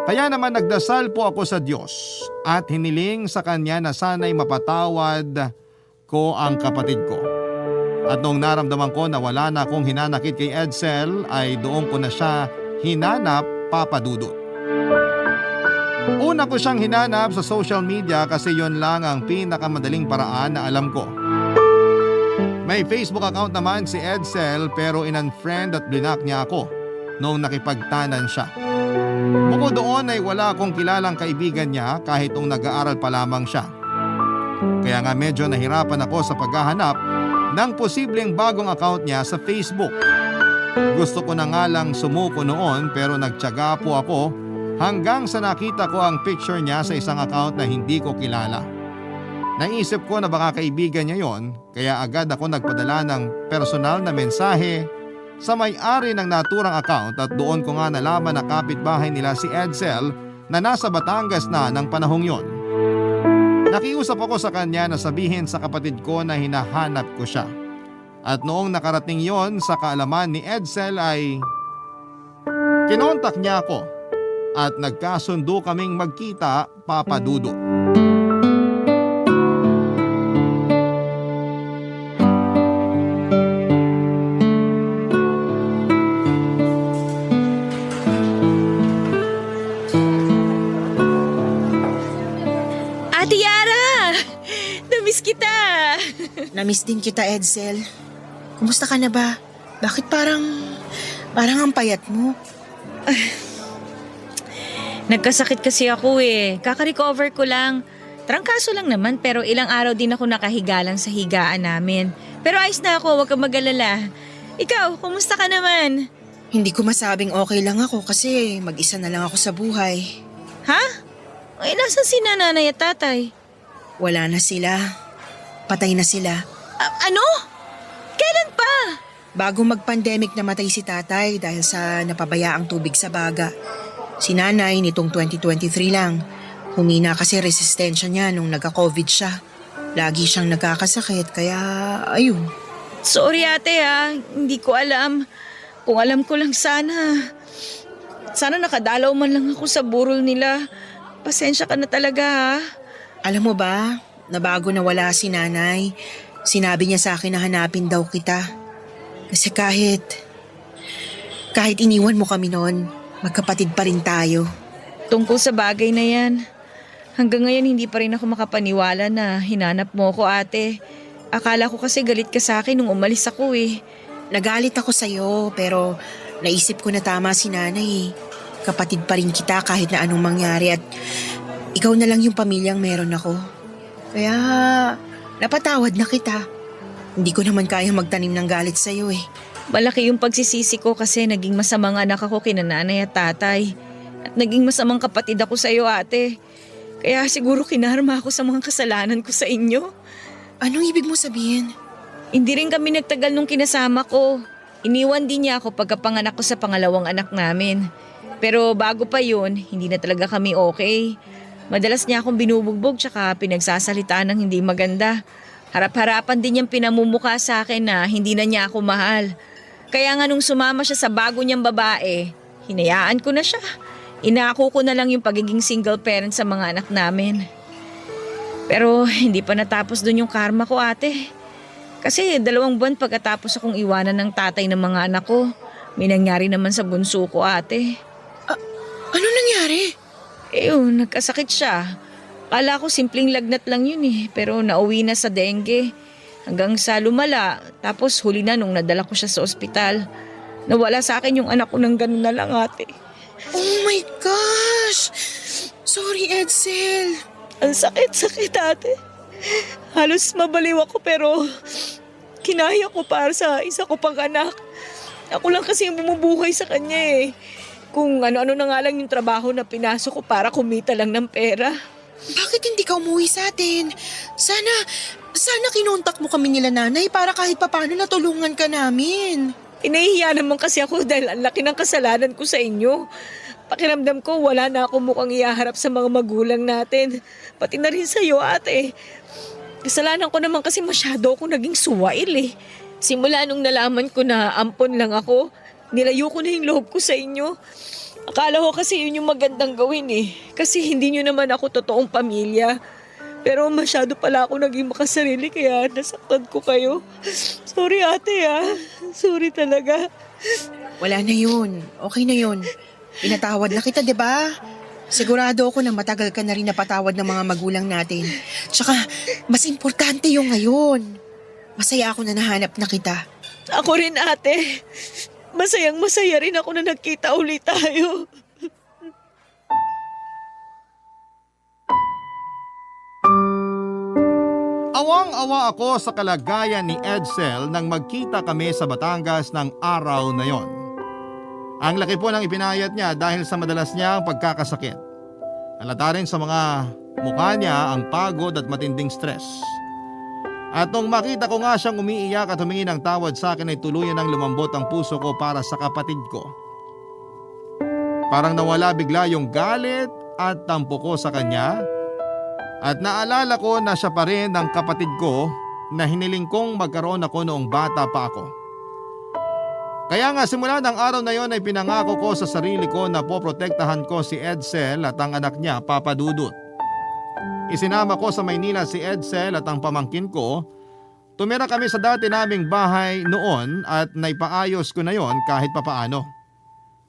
Kaya naman nagdasal po ako sa Diyos at hiniling sa Kanya na sana'y mapatawad ko ang kapatid ko. At noong naramdaman ko na wala na akong hinanakit kay Edsel ay doon ko na siya hinanap, Papa Dudut. Una ko siyang hinanap sa social media kasi yon lang ang pinakamadaling paraan na alam ko. May Facebook account naman si Edsel pero in-unfriend at blinak niya ako noong nakipagtanan siya. Bukod doon ay wala akong kilalang kaibigan niya kahit nung nag-aaral pa lamang siya. Kaya nga medyo nahirapan ako sa paghahanap ng posibleng bagong account niya sa Facebook. Gusto ko na nga lang sumuko noon pero nagtiyaga po ako hanggang sa nakita ko ang picture niya sa isang account na hindi ko kilala. Naisip ko na baka kaibigan niya yon kaya agad ako nagpadala ng personal na mensahe sa may-ari ng naturang account at doon ko nga nalaman na kapitbahay nila si Edsel na nasa Batangas na ng panahong yon. Nakiusap ako sa kanya na sabihin sa kapatid ko na hinahanap ko siya. At noong nakarating yon sa kaalaman ni Edsel ay kinontak niya ako at nagkasundo kaming magkita, Papa Dudut. Ate Yara! Namiss kita! Namiss din kita, Edsel. Kumusta ka na ba? Bakit parang ang payat mo? Nagkasakit kasi ako eh. Kaka-recover ko lang. Trangkaso lang naman pero ilang araw din ako nakahiga lang sa higaan namin. Pero ayos na ako, huwag kang mag-alala. Ikaw, kumusta ka naman? Hindi ko masabing okay lang ako kasi mag-isa na lang ako sa buhay. Ha? Ay, nasan si nanay at tatay? Wala na sila. Patay na sila. Ano? Kailan pa? Bago mag-pandemic namatay si tatay dahil sa napabayaang tubig sa baga. Si nanay nitong 2023 lang. Humina kasi resistensya niya nung nagka-COVID siya. Lagi siyang nagkakasakit kaya ayun. Sorry ate ha, hindi ko alam. Kung alam ko lang sana. Sana nakadalaw man lang ako sa burol nila. Pasensya ka na talaga ha. Alam mo ba, na bago nawala si nanay, sinabi niya sa akin na hanapin daw kita. Kasi kahit iniwan mo kami noon, magkapatid pa rin tayo. Tungkol sa bagay na yan. Hanggang ngayon hindi pa rin ako makapaniwala na hinanap mo ko ate. Akala ko kasi galit ka sa akin nung umalis ako eh. Nagalit ako sa'yo pero naisip ko na tama si nanay. Kapatid pa rin kita kahit na anong mangyari at ikaw na lang yung pamilyang meron ako. Kaya napatawad na kita. Hindi ko naman kaya magtanim ng galit sa'yo eh. Malaki yung pagsisisi ko kasi naging masamang anak ako kina nanay at tatay. At naging masamang kapatid ako sa iyo ate. Kaya siguro kinarma ako sa mga kasalanan ko sa inyo. Anong ibig mo sabihin? Hindi rin kami nagtagal nung kinasama ko. Iniwan din niya ako pagkapanganak ko sa pangalawang anak namin. Pero bago pa yun, hindi na talaga kami okay. Madalas niya akong binubugbog tsaka pinagsasalitaan ng hindi maganda. Harap-harapan din niyang pinamumuka sa akin na hindi na niya ako mahal. Kaya nga nung sumama siya sa bago niyang babae, hinayaan ko na siya. Inako ko na lang yung pagiging single parent sa mga anak namin. Pero hindi pa natapos dun yung karma ko ate. Kasi 2 buwan pagkatapos akong iwanan ng tatay ng mga anak ko, may nangyari naman sa bunso ko ate. Ano nangyari? Nagkasakit siya. Kala ko simpleng lagnat lang yun eh, pero nauwi na sa dengue. Hanggang sa lumala, tapos huli na nung nadala ko siya sa ospital. Nawala sa akin yung anak ko ng ganun na lang ate. Oh my gosh! Sorry, Edsel. Ang sakit-sakit ate. Halos mabaliw ako pero kinaya ko para sa isa ko pang anak. Ako lang kasi yung bumubuhay sa kanya eh. Kung ano-ano na nga lang yung trabaho na pinasok ko para kumita lang ng pera. Bakit hindi ka umuwi sa atin? Sana kinontak mo kami nila nanay para kahit papaano natulungan ka namin. Pinahihiya naman kasi ako dahil ang laki ng kasalanan ko sa inyo. Pakiramdam ko wala na ako mukhang ihaharap sa mga magulang natin. Pati na rin sa'yo, ate. Kasalanan ko naman kasi masyado ako naging suwail eh. Simula nung nalaman ko na ampon lang ako, nilayo ko na yung loob ko sa inyo. Akala ko kasi yun yung magandang gawin eh. Kasi hindi nyo naman ako totoong pamilya. Pero masyado pala ako naging makasarili kaya nasaktan ko kayo. Sorry ate Sorry talaga. Wala na yun. Okay na yun. Pinatawad na kita, di ba? Sigurado ako na matagal ka na rin napatawad ng mga magulang natin. Tsaka, mas importante yung ngayon. Masaya ako na nahanap na kita. Ako rin ate. Masayang masaya rin ako na nagkita ulit tayo. Awang-awa ako sa kalagayan ni Edsel nang magkita kami sa Batangas ng araw na yon. Ang laki po ng ipinayat niya dahil sa madalas niyang pagkakasakit. Halata rin sa mga mukha niya ang pagod at matinding stress. At nung makita ko nga siyang umiiyak at humingi ng tawad sa akin ay tuluyan ng lumambot ang puso ko para sa kapatid ko. Parang nawala bigla yung galit at tampo ko sa kanya. At naalala ko na siya pa rin ang kapatid ko na hiniling kong magkaroon ako noong bata pa ako. Kaya nga simula ng araw na yon ay pinangako ko sa sarili ko na poprotektahan ko si Edsel at ang anak niya, Papa Dudut. Isinama ko sa Maynila si Edsel at ang pamangkin ko. Tumira kami sa dati naming bahay noon at naipaayos ko na yon kahit papaano.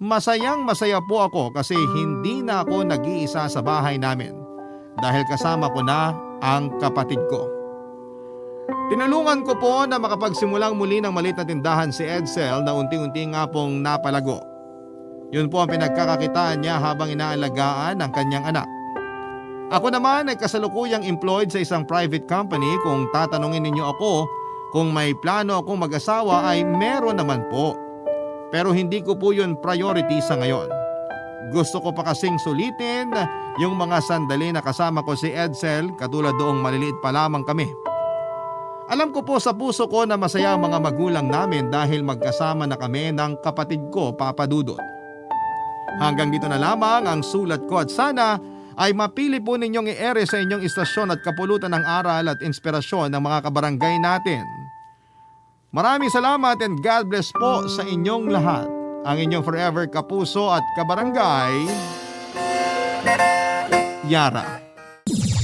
Masayang masaya po ako kasi hindi na ako nag-iisa sa bahay namin. Dahil kasama ko na ang kapatid ko. Tinulungan ko po na makapagsimulang muli ng maliit na tindahan si Edsel na unti-unti nga pong napalago. Yun po ang pinagkakakitaan niya habang inaalagaan ang kanyang anak. Ako naman ay kasalukuyang employed sa isang private company. Kung tatanungin ninyo ako kung may plano akong mag-asawa ay meron naman po. Pero hindi ko po yun priority sa ngayon. Gusto ko pa kasing sulitin yung mga sandali na kasama ko si Edsel katulad doong maliliit pa lamang kami. Alam ko po sa puso ko na masaya ang mga magulang namin dahil magkasama na kami ng kapatid ko, Papa Dudut. Hanggang dito na lamang ang sulat ko at sana ay mapili po ninyong i-ere sa inyong istasyon at kapulutan ng aral at inspirasyon ng mga kabarangay natin. Maraming salamat and God bless po sa inyong lahat. Ang inyong forever kapuso at kabarangay, Yara.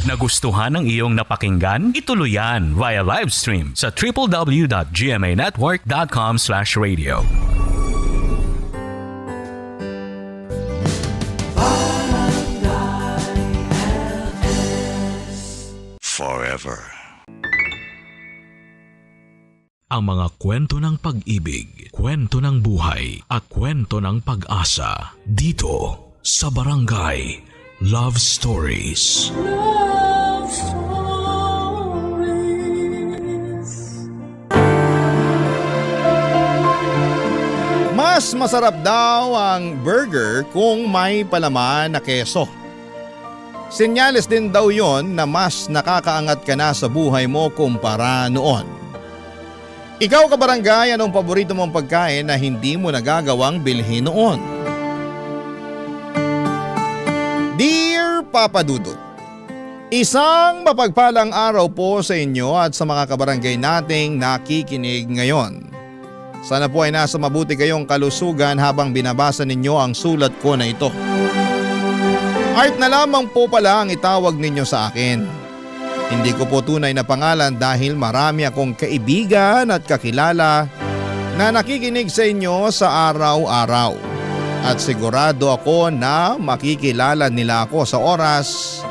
Nagustuhan ng iyong napakinggan? Ituloy yan via live stream sa www.gmanetwork.com/radio. Forever. Ang mga kwento ng pag-ibig, kwento ng buhay at kwento ng pag-asa dito sa Barangay Love Stories. Love Stories. Mas masarap daw ang burger kung may palaman na keso. Senyales din daw yon na mas nakakaangat ka na sa buhay mo kumpara noon. Ikaw kabarangay, anong paborito mong pagkain na hindi mo nagagawang bilhin noon? Dear Papa Dudut, isang mapagpalang araw po sa inyo at sa mga kabarangay nating nakikinig ngayon. Sana po ay nasa mabuti kayong kalusugan habang binabasa ninyo ang sulat ko na ito. Art na lamang po pala ang itawag ninyo sa akin. Hindi ko po tunay na pangalan dahil marami akong kaibigan at kakilala na nakikinig sa inyo sa araw-araw. At sigurado ako na makikilala nila ako sa oras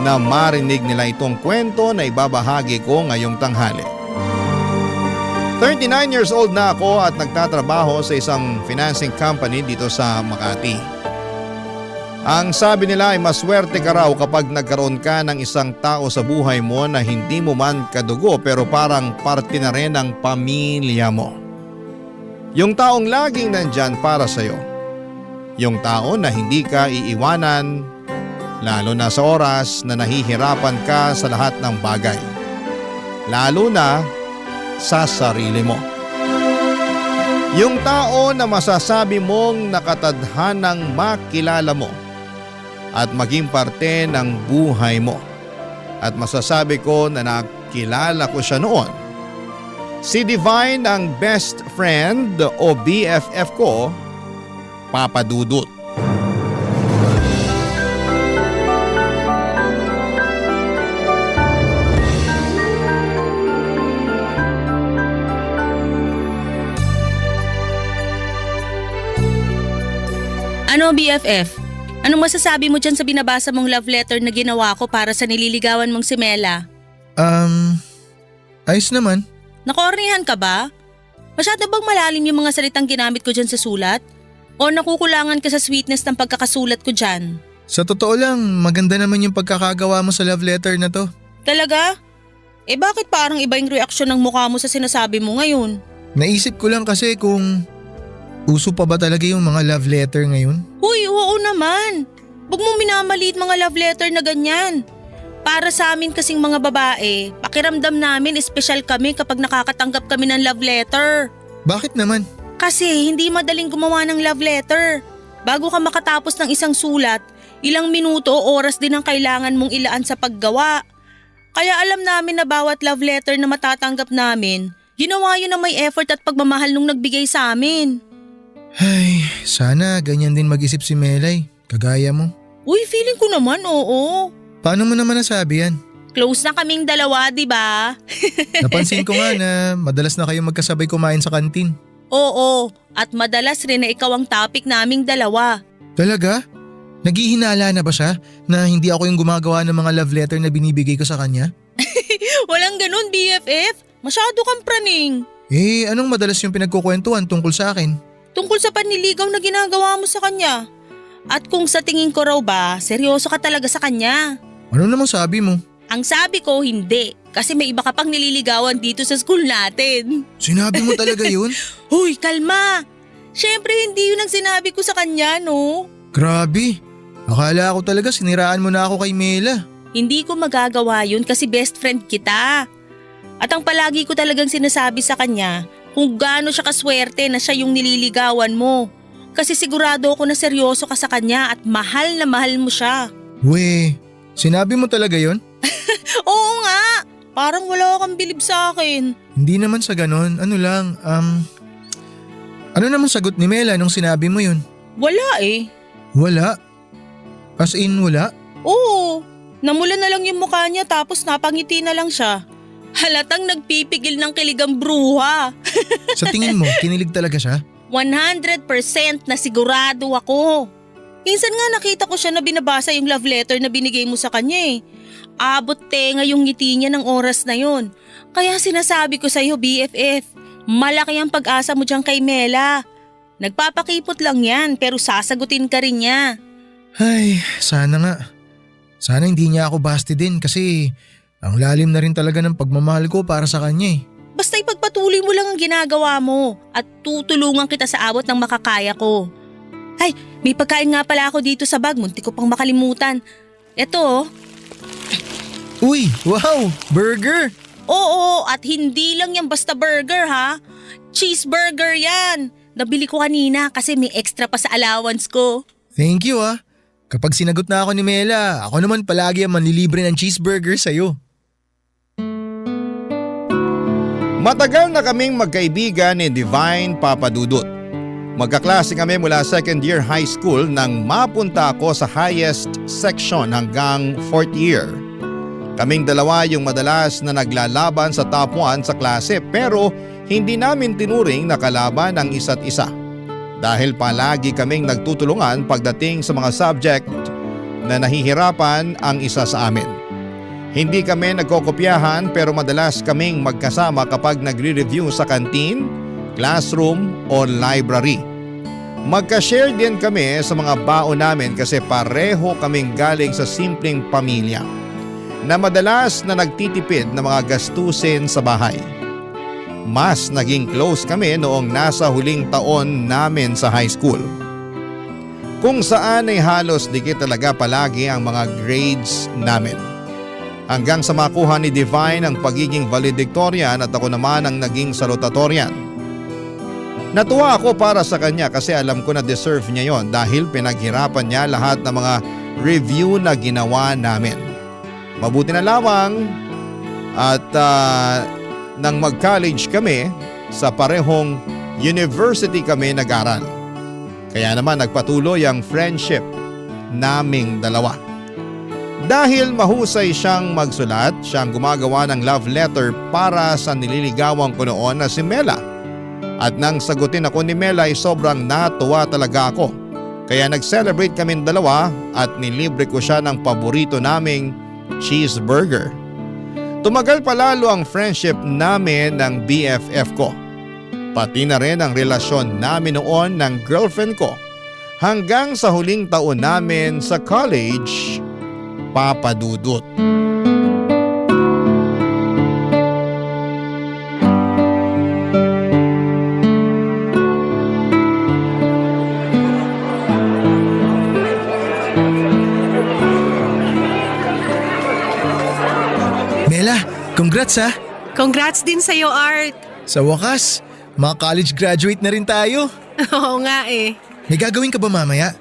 na marinig nila itong kwento na ibabahagi ko ngayong tanghali. 39 years old na ako at nagtatrabaho sa isang financing company dito sa Makati. Ang sabi nila ay maswerte ka raw kapag nagkaroon ka ng isang tao sa buhay mo na hindi mo man kadugo pero parang parte na rin ng pamilya mo. Yung taong laging nandyan para sa'yo. Yung tao na hindi ka iiwanan, lalo na sa oras na nahihirapan ka sa lahat ng bagay. Lalo na sa sarili mo. Yung tao na masasabi mong nakatadhanang makilala mo at maging parte ng buhay mo. At masasabi ko na nakilala ko siya noon. Si Divine ang best friend o BFF ko, Papa Dudut. Ano BFF? Anong masasabi mo dyan sa binabasa mong love letter na ginawa ko para sa nililigawan mong si Mela? Ayos naman. Nakornihan ka ba? Masyado bang malalim yung mga salitang ginamit ko dyan sa sulat? O nakukulangan ka sa sweetness ng pagkakasulat ko dyan? Sa totoo lang, maganda naman yung pagkakagawa mo sa love letter na to. Talaga? Bakit parang iba yung reaksyon ng mukha mo sa sinasabi mo ngayon? Naisip ko lang kasi kung uso pa ba talaga yung mga love letter ngayon? Uy, oo naman. Huwag mong minamaliit mga love letter na ganyan. Para sa amin kasing mga babae, pakiramdam namin espesyal kami kapag nakakatanggap kami ng love letter. Bakit naman? Kasi hindi madaling gumawa ng love letter. Bago ka makatapos ng isang sulat, ilang minuto o oras din ang kailangan mong ilaan sa paggawa. Kaya alam namin na bawat love letter na matatanggap namin, ginawa yun ng may effort at pagmamahal nung nagbigay sa amin. Ay, sana ganyan din mag-isip si Melay, kagaya mo. Uy, feeling ko naman oo. Paano mo naman nasabi yan? Close na kaming dalawa, di ba? Napansin ko nga na madalas na kayo magkasabay kumain sa kantin. Oo, at madalas rin na ikaw ang topic naming dalawa. Talaga? Naghihinala na ba siya na hindi ako yung gumagawa ng mga love letter na binibigay ko sa kanya? Walang ganun, BFF. Masyado kang praning. Anong madalas yung pinagkukwentuhan tungkol sa akin? Tungkol sa panliligaw na ginagawa mo sa kanya. At kung sa tingin ko raw ba, seryoso ka talaga sa kanya. Ano namang sabi mo? Ang sabi ko hindi, kasi may iba ka pang nililigawan dito sa school natin. Sinabi mo talaga yun? Huy, kalma! Siyempre hindi yun ang sinabi ko sa kanya, no? Grabe, akala ko talaga siniraan mo na ako kay Mela. Hindi ko magagawa yun kasi best friend kita. At ang palagi ko talagang sinasabi sa kanya, kung gaano siya kaswerte na siya yung nililigawan mo. Kasi sigurado ako na seryoso ka sa kanya at mahal na mahal mo siya. We, sinabi mo talaga yon? Oo nga, parang wala kang bilib sa akin. Hindi naman sa ganon, ano lang, ano naman sagot ni Mela nung sinabi mo yun? Wala eh. Wala? As in wala? Oo, namula na lang yung mukha niya tapos napangiti na lang siya. Halatang nagpipigil ng kilig ang bruha. Sa tingin mo, kinilig talaga siya? 100% na sigurado ako. Minsan nga nakita ko siya na binabasa yung love letter na binigay mo sa kanya eh. Abot tenga yung ngiti niya ng oras na yon. Kaya sinasabi ko sa'yo BFF, malaki ang pag-asa mo dyan kay Mela. Nagpapakipot lang yan pero sasagutin ka rin niya. Ay, sana nga. Sana hindi niya ako basti din kasi ang lalim na rin talaga ng pagmamahal ko para sa kanya eh. Basta ipagpatuloy mo lang ang ginagawa mo at tutulungan kita sa abot ng makakaya ko. Ay, may pagkain nga pala ako dito sa bag, muntik ko pang makalimutan. Eto oh. Uy, wow, burger! Oo, at hindi lang yan basta burger ha. Cheeseburger yan. Nabili ko kanina kasi may extra pa sa allowance ko. Thank you ah. Kapag sinagot na ako ni Mela, ako naman palagi ang manlilibre ng cheeseburger sa'yo. Matagal na kaming magkaibigan ni Divine Papa Dudut. Magkaklase kami mula second year high school nang mapunta ako sa highest section hanggang 4th year. Kaming dalawa yung madalas na naglalaban sa top 1 sa klase pero hindi namin tinuring na kalaban ang isa't isa. Dahil palagi kaming nagtutulungan pagdating sa mga subject na nahihirapan ang isa sa amin. Hindi kami nagkokopyahan pero madalas kaming magkasama kapag nagre-review sa canteen, classroom o library. Magka-share din kami sa mga baon namin kasi pareho kaming galing sa simpleng pamilya na madalas na nagtitipid ng mga gastusin sa bahay. Mas naging close kami noong nasa huling taon namin sa high school. Kung saan ay halos dikit talaga palagi ang mga grades namin. Hanggang sa makuha ni Divine ang pagiging valedictorian at ako naman ang naging salutatorian. Natuwa ako para sa kanya kasi alam ko na deserve niya yon dahil pinaghirapan niya lahat ng mga review na ginawa namin. Mabuti na lamang at nang mag-college kami, sa parehong university kami nag-aral. Kaya naman nagpatuloy ang friendship naming dalawa. Dahil mahusay siyang magsulat, siyang gumagawa ng love letter para sa nililigawan ko noon na si Mela. At nang sagutin ako ni Mela ay sobrang natuwa talaga ako. Kaya nag-celebrate kaming dalawa at nilibre ko siya ng paborito naming cheeseburger. Tumagal pa lalo ang friendship namin ng BFF ko. Pati na rin ang relasyon namin noon ng girlfriend ko. Hanggang sa huling taon namin sa college, Papa Dudut. Mela, congrats ha! Congrats din sa'yo, Art. Sa wakas, mga college graduate na rin tayo. Oo nga eh. May gagawin ka ba mamaya?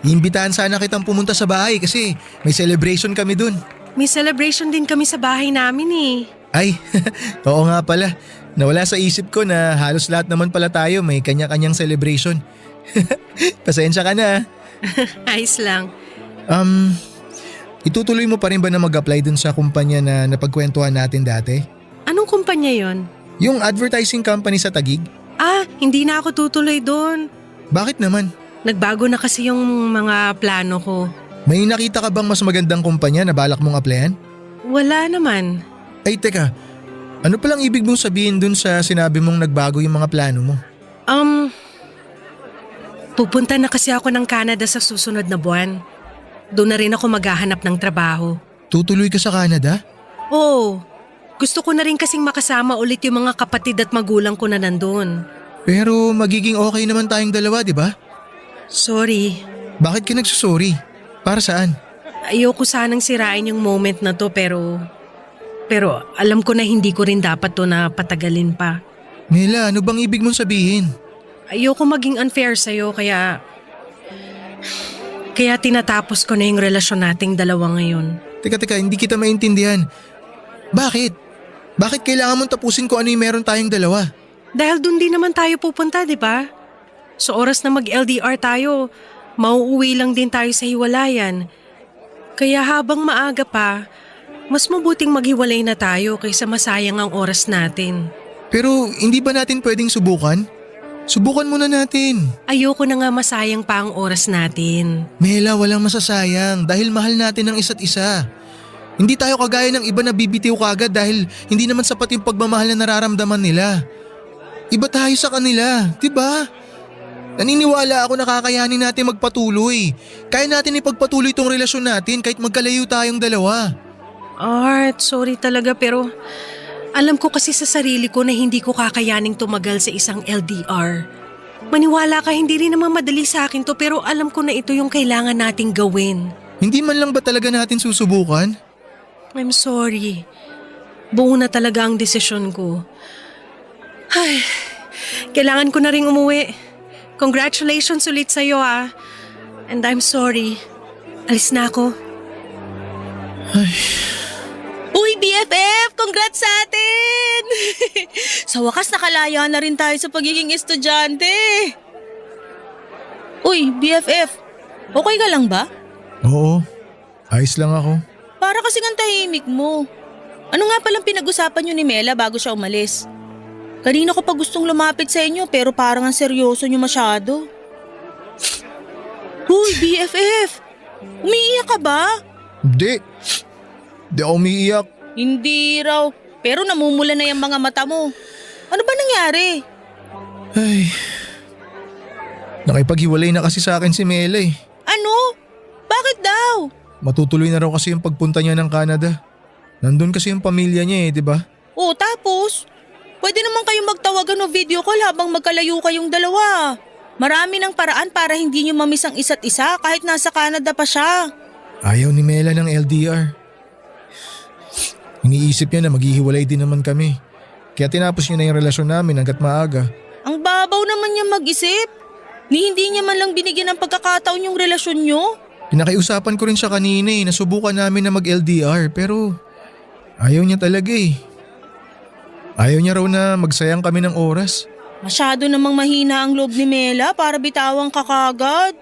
Iimbitahan sana kitang pumunta sa bahay kasi may celebration kami dun. May celebration din kami sa bahay namin eh. Ay, oo nga pala. Nawala sa isip ko na halos lahat naman pala tayo may kanya-kanyang celebration. Pasensya ka na. Ayos lang. Itutuloy mo pa rin ba na mag-apply dun sa kumpanya na napagkwentuhan natin dati? Anong kumpanya yon? Yung advertising company sa Taguig? Hindi na ako tutuloy doon. Bakit naman? Nagbago na kasi yung mga plano ko. May nakita ka bang mas magandang kumpanya na balak mong applyan? Wala naman. Ay teka, ano palang ibig mong sabihin dun sa sinabi mong nagbago yung mga plano mo? Pupunta na kasi ako ng Canada sa susunod na buwan. Doon na rin ako maghahanap ng trabaho. Tutuloy ka sa Canada? Oo. Gusto ko na rin kasing makasama ulit yung mga kapatid at magulang ko na nandun. Pero magiging okay naman tayong dalawa, di ba? Sorry. Bakit ka nagsusorry? Para saan? Ayoko sanang sirain yung moment na to pero alam ko na hindi ko rin dapat to na patagalin pa. Mela, ano bang ibig mong sabihin? Ayoko maging unfair sa'yo kaya tinatapos ko na yung relasyon nating dalawa ngayon. Teka, hindi kita maintindihan. Bakit? Bakit kailangan mong tapusin kung ano yung meron tayong dalawa? Dahil dun din naman tayo pupunta, di ba? Sa oras na mag-LDR tayo, mauuwi lang din tayo sa hiwalayan. Kaya habang maaga pa, mas mabuting maghiwalay na tayo kaysa masayang ang oras natin. Pero hindi ba natin pwedeng subukan? Subukan muna natin. Ayoko na nga masayang pa ang oras natin. Mela, walang masasayang dahil mahal natin ang isa't isa. Hindi tayo kagaya ng iba na bibitiw kagad dahil hindi naman sapat yung pagmamahal na nararamdaman nila. Iba tayo sa kanila, di ba? Naniniwala ako na kakayanin natin magpatuloy. Kaya natin ipagpatuloy itong relasyon natin kahit magkalayo tayong dalawa. Art, sorry talaga pero alam ko kasi sa sarili ko na hindi ko kakayaning tumagal sa isang LDR. Maniwala ka, hindi rin naman madali sa akin to pero alam ko na ito yung kailangan nating gawin. Hindi man lang ba talaga natin susubukan? I'm sorry. Buo na talaga ang desisyon ko. Ay, kailangan ko na ring umuwi. Congratulations ulit sa'yo ah. And I'm sorry. Alis na ako. Uy, BFF! Congrats sa atin! Sa wakas nakalaya na rin tayo sa pagiging estudyante. Uy, BFF! Okay ka lang ba? Oo, ayos lang ako. Para kasing ang tahimik mo. Ano nga palang pinag-usapan nyo ni Mela bago siya umalis? Kanina ko pa gustong lumapit sa inyo pero parang ang seryoso nyo masyado. Uy, BFF! Umiiyak ka ba? Hindi ako umiiyak. Hindi raw. Pero namumula na yung mga mata mo. Ano ba nangyari? Ay, nakipaghiwalay na kasi sa akin si Mela eh. Ano? Bakit daw? Matutuloy na raw kasi yung pagpunta niya ng Canada. Nandun kasi yung pamilya niya eh, di ba? O tapos? Pwede naman kayong magtawagan o video call habang magkalayo kayong dalawa. Marami ng paraan para hindi niyo mamiss ang isa't isa kahit nasa Canada pa siya. Ayaw ni Mela ng LDR. Iniisip niya na maghihiwalay din naman kami. Kaya tinapos niya na yung relasyon namin hanggat maaga. Ang babaw naman niyang mag-isip? Hindi niya man lang binigyan ng pagkakataon yung relasyon niyo? Pinakiusapan ko rin siya kanina nasubukan namin na mag-LDR pero ayaw niya talaga Ayaw niya raw na magsayang kami ng oras. Masyado namang mahina ang loob ni Mela para bitawang ka kagad.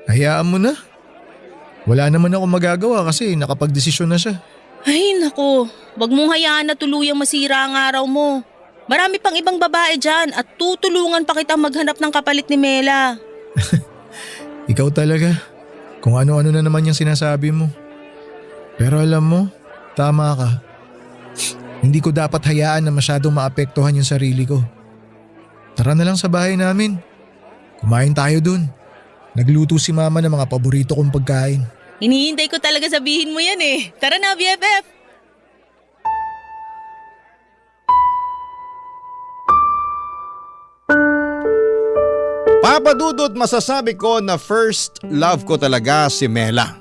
Hayaan mo na. Wala naman ako magagawa kasi nakapagdesisyon na siya. Ay nako, wag mong hayaan na tuluyang masira ang araw mo. Marami pang ibang babae dyan at tutulungan pa kitang maghanap ng kapalit ni Mela. Ikaw talaga. Kung ano-ano na naman yung sinasabi mo. Pero alam mo, tama ka. Hindi ko dapat hayaan na masyadong maapektuhan yung sarili ko. Tara na lang sa bahay namin. Kumain tayo dun. Nagluto si mama ng mga paborito kong pagkain. Hinihintay ko talaga sabihin mo yan Tara na, BFF! Papadudot, masasabi ko na first love ko talaga si Mela.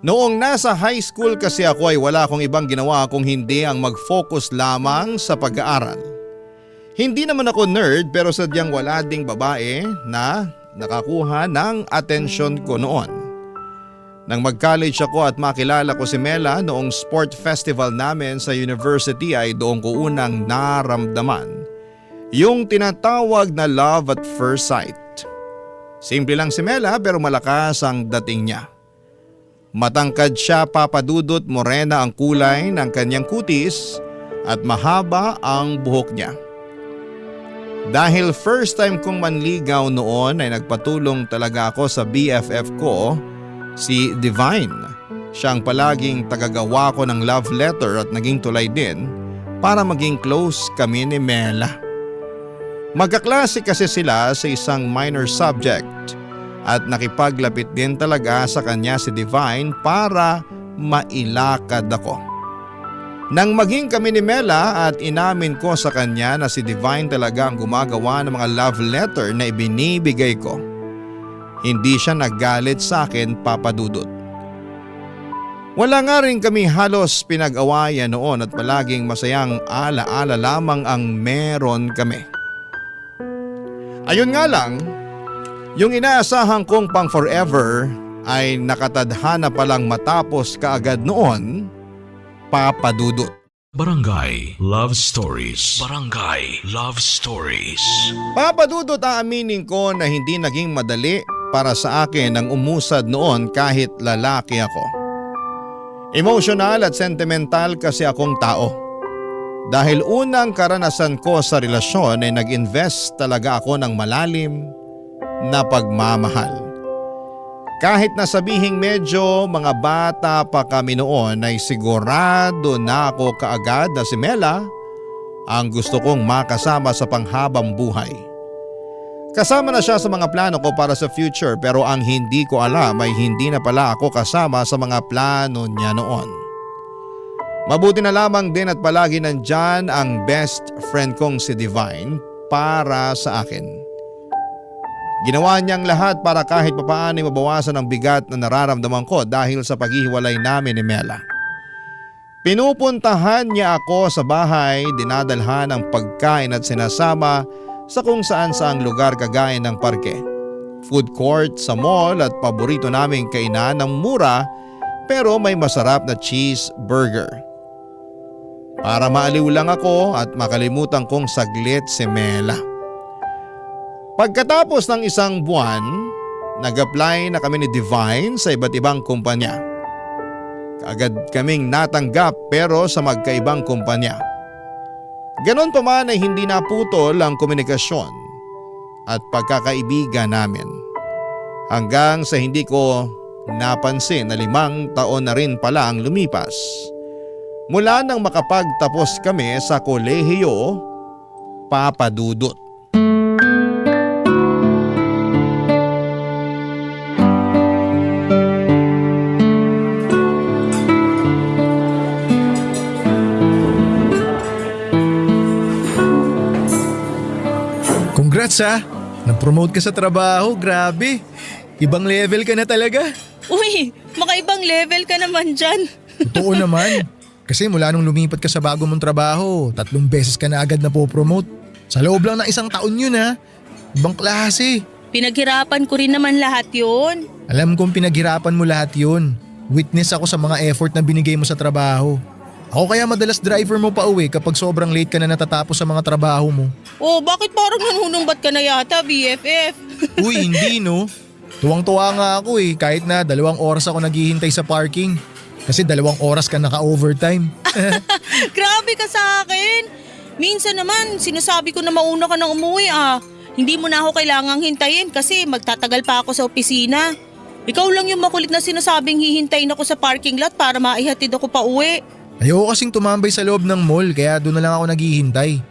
Noong nasa high school kasi ako ay wala akong ibang ginawa kung hindi ang mag-focus lamang sa pag-aaral. Hindi naman ako nerd pero sadyang wala ding babae na nakakuha ng atensyon ko noon. Nang mag-college ako at makilala ko si Mela noong sport festival namin sa university ay doon ko unang naramdaman yung tinatawag na love at first sight. Simple lang si Mela pero malakas ang dating niya. Matangkad siya, papadudot, morena ang kulay ng kanyang kutis at mahaba ang buhok niya. Dahil first time kong manligaw noon ay nagpatulong talaga ako sa BFF ko, si Divine. Siya ang palaging tagagawa ko ng love letter at naging tulay din para maging close kami ni Mela. Magkaklase kasi sila sa isang minor subject at nakipaglapit din talaga sa kanya si Divine para mailakad ako. Nang maging kami ni Mela at inamin ko sa kanya na si Divine talaga ang gumagawa ng mga love letter na ibinibigay ko, hindi siya naggalit sa akin, papadudot. Wala nga rin kami halos pinag-awayan noon at palaging masayang ala-ala lamang ang meron kami. Ayun nga lang, yung inaasahan kong pang forever ay nakatadhana palang matapos kaagad noon, papadudot. Barangay Love Stories. Barangay Love Stories. Papadudot, aaminin ko na hindi naging madali para sa akin ang umusad noon kahit lalaki ako. Emotional at sentimental kasi akong tao. Dahil unang karanasan ko sa relasyon ay nag-invest talaga ako ng malalim na pagmamahal. Kahit na sabihing medyo mga bata pa kami noon ay sigurado na ako kaagad na si Mela ang gusto kong makasama sa panghabang buhay. Kasama na siya sa mga plano ko para sa future pero ang hindi ko alam ay hindi na pala ako kasama sa mga plano niya noon. Mabuti na lamang din at palagi nandyan ang best friend kong si Divine para sa akin. Ginawa niyang lahat para kahit papaano ay mabawasan ang bigat na nararamdaman ko dahil sa paghihiwalay namin ni Mela. Pinupuntahan niya ako sa bahay, dinadalhan ng pagkain at sinasama sa kung saan-saang lugar kagaya ng parke, food court, sa mall at paborito naming kainan ng mura pero may masarap na cheeseburger. Para maaliw lang ako at makalimutan kong saglit si Mela. Pagkatapos ng isang buwan, nag-apply na kami ni Divine sa iba't ibang kumpanya. Kaagad kaming natanggap pero sa magkaibang kumpanya. Ganon pa man ay hindi naputol ang komunikasyon at pagkakaibigan namin. Hanggang sa hindi ko napansin na 5 taon na rin pala ang lumipas. Mula nang makapagtapos kami sa kolehiyo, papadudot. Congrats na-promote ka sa trabaho, grabe. Ibang level ka na talaga. Uy, makaibang level ka naman dyan. Totoo naman. Kasi mula nung lumipat ka sa bago mong trabaho, 3 beses ka na agad na po-promote. Sa loob lang ng 1 taon yun Ibang klase. Pinaghirapan ko rin naman lahat yun. Alam kong pinaghirapan mo lahat yun. Witness ako sa mga effort na binigay mo sa trabaho. Ako kaya madalas driver mo pa uwi kapag sobrang late ka na natatapos sa mga trabaho mo. Oh, bakit parang nanunumbat ka na yata, BFF? Uy, hindi no. Tuwang-tuwa nga ako kahit na 2 oras ako naghihintay sa parking. Kasi 2 oras ka naka-overtime. Grabe ka sa akin. Minsan naman, sinasabi ko na mauna ka nang umuwi Hindi mo na ako kailangang hintayin kasi magtatagal pa ako sa opisina. Ikaw lang yung makulit na sinasabing hihintayin ako sa parking lot para maihatid ako pa uwi. Ayoko kasing tumambay sa loob ng mall kaya doon na lang ako naghihintay.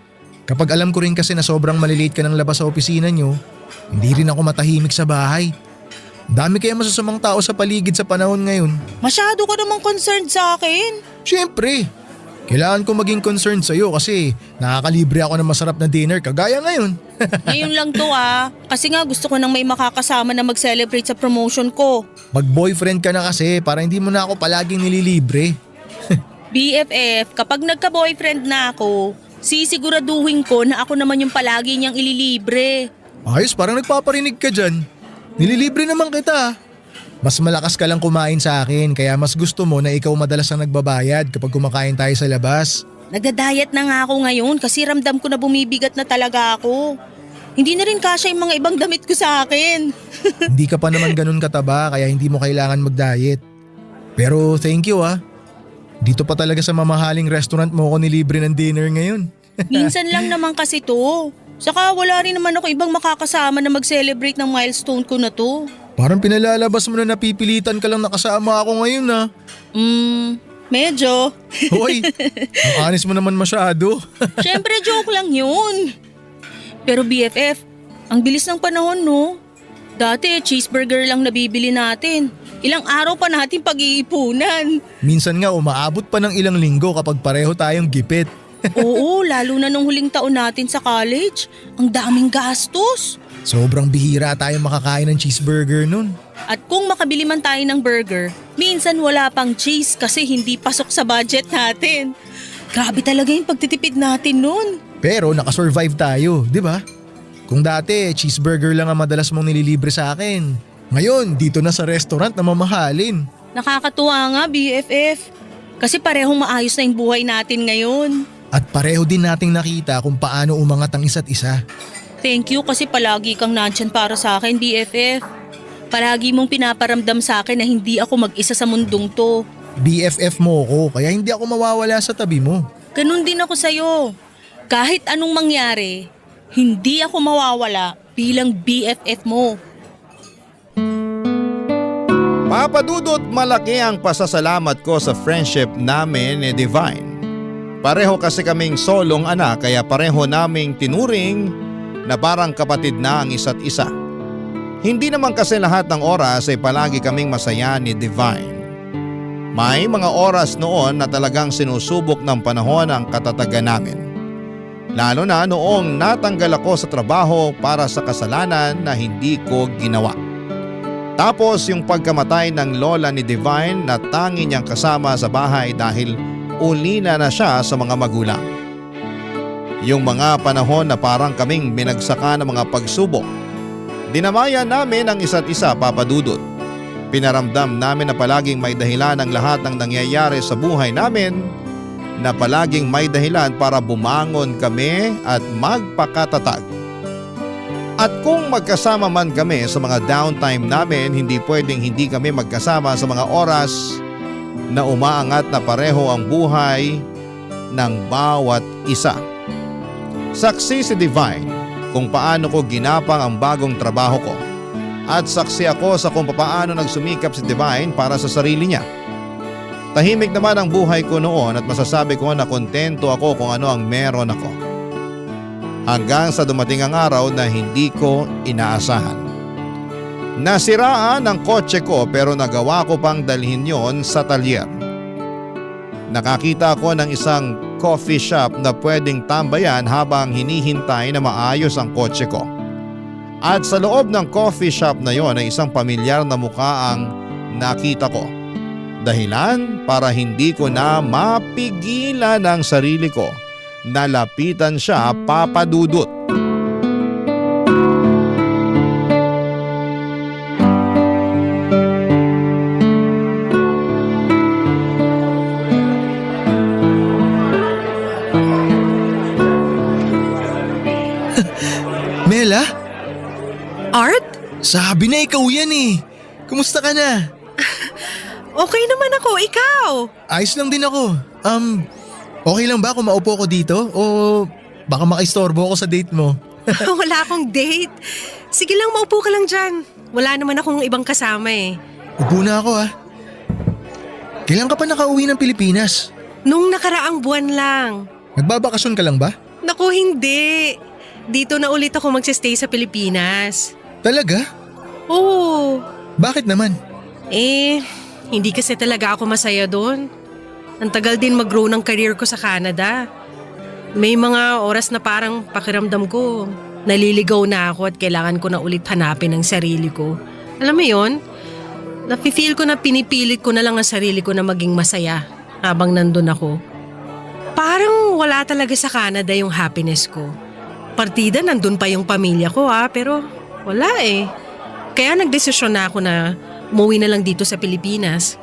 Kapag alam ko rin kasi na sobrang malilate ka ng labas sa opisina nyo, hindi rin ako matahimik sa bahay. Dami kaya masasamang tao sa paligid sa panahon ngayon. Masyado ka namang concerned sa akin. Siyempre, kailangan ko maging concerned sa'yo kasi nakakalibre ako ng masarap na dinner kagaya ngayon. Ngayon lang to kasi nga gusto ko nang may makakasama na mag-celebrate sa promotion ko. Mag-boyfriend ka na kasi para hindi mo na ako palaging nililibre. BFF, kapag nagka-boyfriend na ako, sisiguraduhin ko na ako naman yung palagi niyang ililibre. Ayos, parang nagpaparinig ka dyan. Nililibre naman kita. Mas malakas ka lang kumain sa akin kaya mas gusto mo na ikaw madalas ang nagbabayad kapag kumakain tayo sa labas. Nagda-diet na nga ako ngayon kasi ramdam ko na bumibigat na talaga ako. Hindi na rin kasya yung mga ibang damit ko sa akin. Hindi ka pa naman ganun kataba kaya hindi mo kailangan mag-diet. Pero thank you Dito pa talaga sa mamahaling restaurant mo ako nilibre ng dinner ngayon. Minsan lang naman kasi to. Saka wala rin naman ako ibang makakasama na mag-celebrate ng milestone ko na to. Parang pinalalabas mo na napipilitan ka lang nakasama ako ngayon Medyo. Hoy, ang honest mo naman masyado. Siyempre joke lang yun. Pero BFF, ang bilis ng panahon no. Dati cheeseburger lang nabibili natin. Ilang araw pa natin pag-iipunan. Minsan nga umaabot pa ng ilang linggo kapag pareho tayong gipit. Oo, lalo na nung huling taon natin sa college. Ang daming gastos. Sobrang bihira tayo makakain ng cheeseburger nun. At kung makabili man tayo ng burger, minsan wala pang cheese kasi hindi pasok sa budget natin. Grabe talaga yung pagtitipid natin nun. Pero nakasurvive tayo, di ba? Kung dati cheeseburger lang ang madalas mong nililibre sa akin. Ngayon, dito na sa restaurant na mamahalin. Nakakatuwa nga BFF. Kasi parehong maayos na yung buhay natin ngayon. At pareho din nating nakita kung paano umangat ang isa't isa. Thank you kasi palagi kang nandyan para sa akin BFF. Palagi mong pinaparamdam sa akin na hindi ako mag-isa sa mundong to. BFF mo ko kaya hindi ako mawawala sa tabi mo. Ganun din ako sa'yo. Kahit anong mangyari, hindi ako mawawala bilang BFF mo. Papadudot, malaki ang pasasalamat ko sa friendship namin ni Divine. Pareho kasi kaming solong anak kaya pareho naming tinuring na parang kapatid na ang isa't isa. Hindi naman kasi lahat ng oras ay palagi kaming masaya ni Divine. May mga oras noon na talagang sinusubok ng panahon ang katatagan namin. Lalo na noong natanggal ako sa trabaho para sa kasalanan na hindi ko ginawa. Tapos yung pagkamatay ng lola ni Divine na tanging niyang kasama sa bahay dahil ulina na siya sa mga magulang. Yung mga panahon na parang kaming minagsaka ng mga pagsubok. Dinamayan namin ang isa't isa, Papadudot. Pinaramdam namin na palaging may dahilan ang lahat ng nangyayari sa buhay namin, na palaging may dahilan para bumangon kami at magpakatatag. At kung magkasama man kami sa mga downtime namin, hindi pwedeng hindi kami magkasama sa mga oras na umaangat na pareho ang buhay ng bawat isa. Saksi si Divine kung paano ko ginapang ang bagong trabaho ko. At saksi ako sa kung paano nagsumikap si Divine para sa sarili niya. Tahimik naman ang buhay ko noon at masasabi ko na kontento ako kung ano ang meron ako. Hanggang sa dumating ang araw na hindi ko inaasahan. Nasiraan ang kotse ko pero nagawa ko pang dalhin yon sa talyer. Nakakita ako ng isang coffee shop na pwedeng tambayan habang hinihintay na maayos ang kotse ko. At sa loob ng coffee shop na yon ay isang pamilyar na mukha ang nakita ko. Dahilan para hindi ko na mapigilan ang sarili ko. Nalapitan siya, Papadudot. Sabi na ikaw yan eh. Kumusta ka na? Okay naman ako, ikaw? Ayos lang din ako. Okay lang ba kung maupo ko dito? O baka makaistorbo ako sa date mo? Wala akong date. Sige lang, maupo ka lang dyan. Wala naman akong ibang kasama eh. Upo na ako ah. Kailan ka pa nakauwi ng Pilipinas? Nung nakaraang buwan lang. Nagbabakasyon ka lang ba? Naku, hindi. Dito na ulit ako magsistay sa Pilipinas. Talaga? Oo. Bakit naman? Hindi kasi talaga ako masaya doon. Ang tagal din mag-grow ng career ko sa Canada. May mga oras na parang pakiramdam ko, naliligaw na ako at kailangan ko na ulit hanapin ang sarili ko. Alam mo yon? Nafe-feel ko na pinipilit ko na lang ang sarili ko na maging masaya habang nandun ako. Parang wala talaga sa Canada yung happiness ko. Partida nandun pa yung pamilya ko pero wala eh. Kaya nagdesisyon na ako na umuwi na lang dito sa Pilipinas.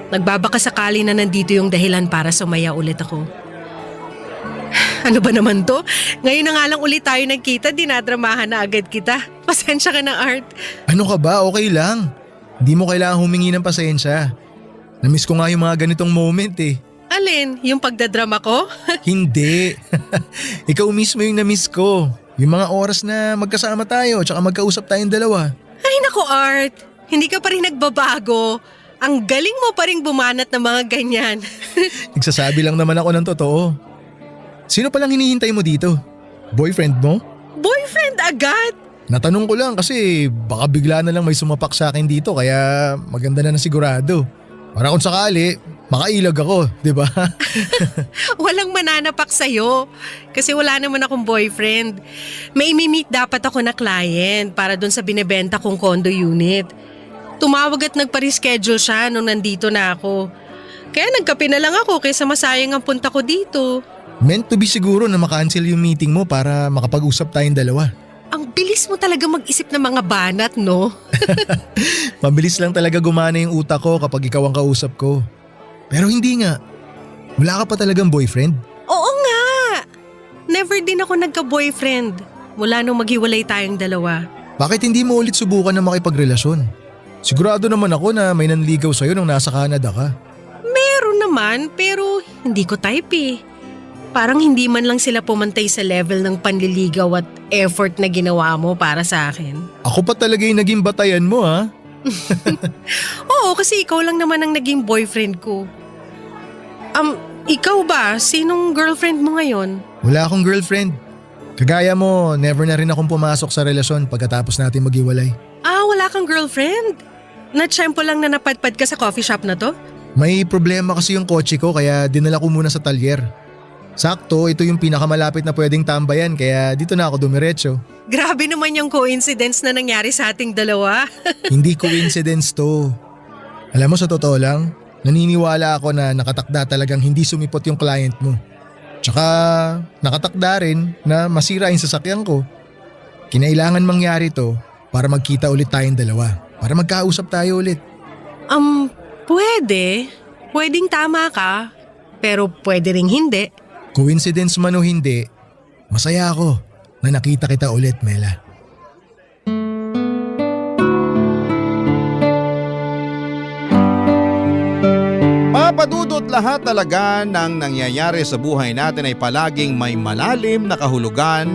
Nagbabaka sakali na nandito yung dahilan para sumaya ulit ako. Ano ba naman to? Ngayon na nga lang ulit tayo nagkita, dinadramahan na agad kita. Pasensya ka na, Art. Ano ka ba? Okay lang. Hindi mo kailangan humingi ng pasensya. Namiss ko nga yung mga ganitong moment eh. Alin? Yung pagdadrama ko? Hindi. Ikaw mismo yung namiss ko. Yung mga oras na magkasama tayo tsaka magkausap tayong dalawa. Ay nako, Art. Hindi ka pa rin nagbabago. Ang galing mo pa rin bumanat ng mga ganyan. Nagsasabi lang naman ako ng totoo. Sino palang hinihintay mo dito? Boyfriend mo? Boyfriend agad? Natanong ko lang kasi baka bigla na lang may sumapak sa akin dito kaya maganda na sigurado. Para kung sakali, makailag ako, di ba? Walang mananapak sa'yo. Kasi wala naman akong boyfriend. May imi-meet dapat ako na client para dun sa binebenta kong condo unit. Tumawag at nagpa-reschedule siya nung nandito na ako. Kaya nagkape na lang ako kaysa masayang ang punta ko dito. Meant to be siguro na makancel yung meeting mo para makapag-usap tayong dalawa. Ang bilis mo talaga mag-isip ng mga banat, no? Mabilis lang talaga gumana yung utak ko kapag ikaw ang kausap ko. Pero hindi nga. Wala ka pa talagang boyfriend? Oo nga! Never din ako nagka-boyfriend mula nung maghiwalay tayong dalawa. Bakit hindi mo ulit subukan na makipagrelasyon? Sigurado naman ako na may nanligaw sa'yo nung nasa Canada ka. Meron naman pero hindi ko type eh. Parang hindi man lang sila pumantay sa level ng panliligaw at effort na ginawa mo para sa akin. Ako pa talaga yung naging batayan mo ha? Oo, kasi ikaw lang naman ang naging boyfriend ko. Ikaw ba? Sinong girlfriend mo ngayon? Wala akong girlfriend. Kagaya mo, never na rin akong pumasok sa relasyon pagkatapos natin maghiwalay. Wala kang girlfriend? Natsyempo lang na napadpad ka sa coffee shop na to? May problema kasi yung kotse ko kaya dinala ko muna sa talyer. Sakto, ito yung pinakamalapit na pwedeng tambayan kaya dito na ako dumiretso. Grabe naman yung coincidence na nangyari sa ating dalawa. Hindi coincidence to. Alam mo, sa totoo lang, naniniwala ako na nakatakda talagang hindi sumipot yung client mo. Tsaka nakatakda rin na masira yung sasakyan ko. Kinailangan mangyari to para magkita ulit tayong dalawa. Para magkausap tayo ulit. Pwede. Pwedeng tama ka. Pero pwede ring hindi. Coincidence man o hindi, masaya ako na nakita kita ulit, Mela. Papadudot lahat talaga ng nangyayari sa buhay natin ay palaging may malalim na kahulugan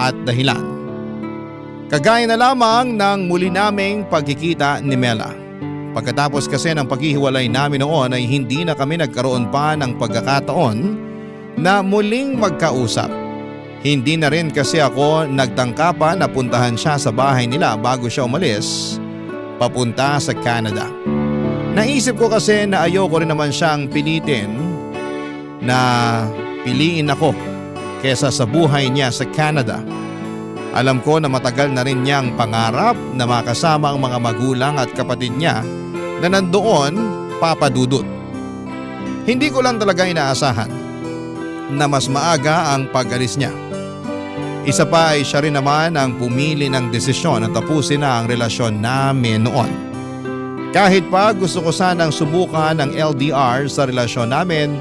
at dahilan. Kagaya na lamang ng muli naming pagkikita ni Mela. Pagkatapos kasi ng paghihiwalay namin noon ay hindi na kami nagkaroon pa ng pagkakataon na muling magkausap. Hindi na rin kasi ako nagtangka pa na puntahan siya sa bahay nila bago siya umalis papunta sa Canada. Naisip ko kasi na ayoko rin naman siyang pilitin na piliin ako kesa sa buhay niya sa Canada. Alam ko na matagal na rin niyang pangarap na makasama ang mga magulang at kapatid niya na nandoon, papadudot. Hindi ko lang talaga inaasahan na mas maaga ang pag-alis niya. Isa pa ay siya rin naman ang pumili ng desisyon na tapusin na ang relasyon namin noon. Kahit pa gusto ko sanang subukan ang LDR sa relasyon namin,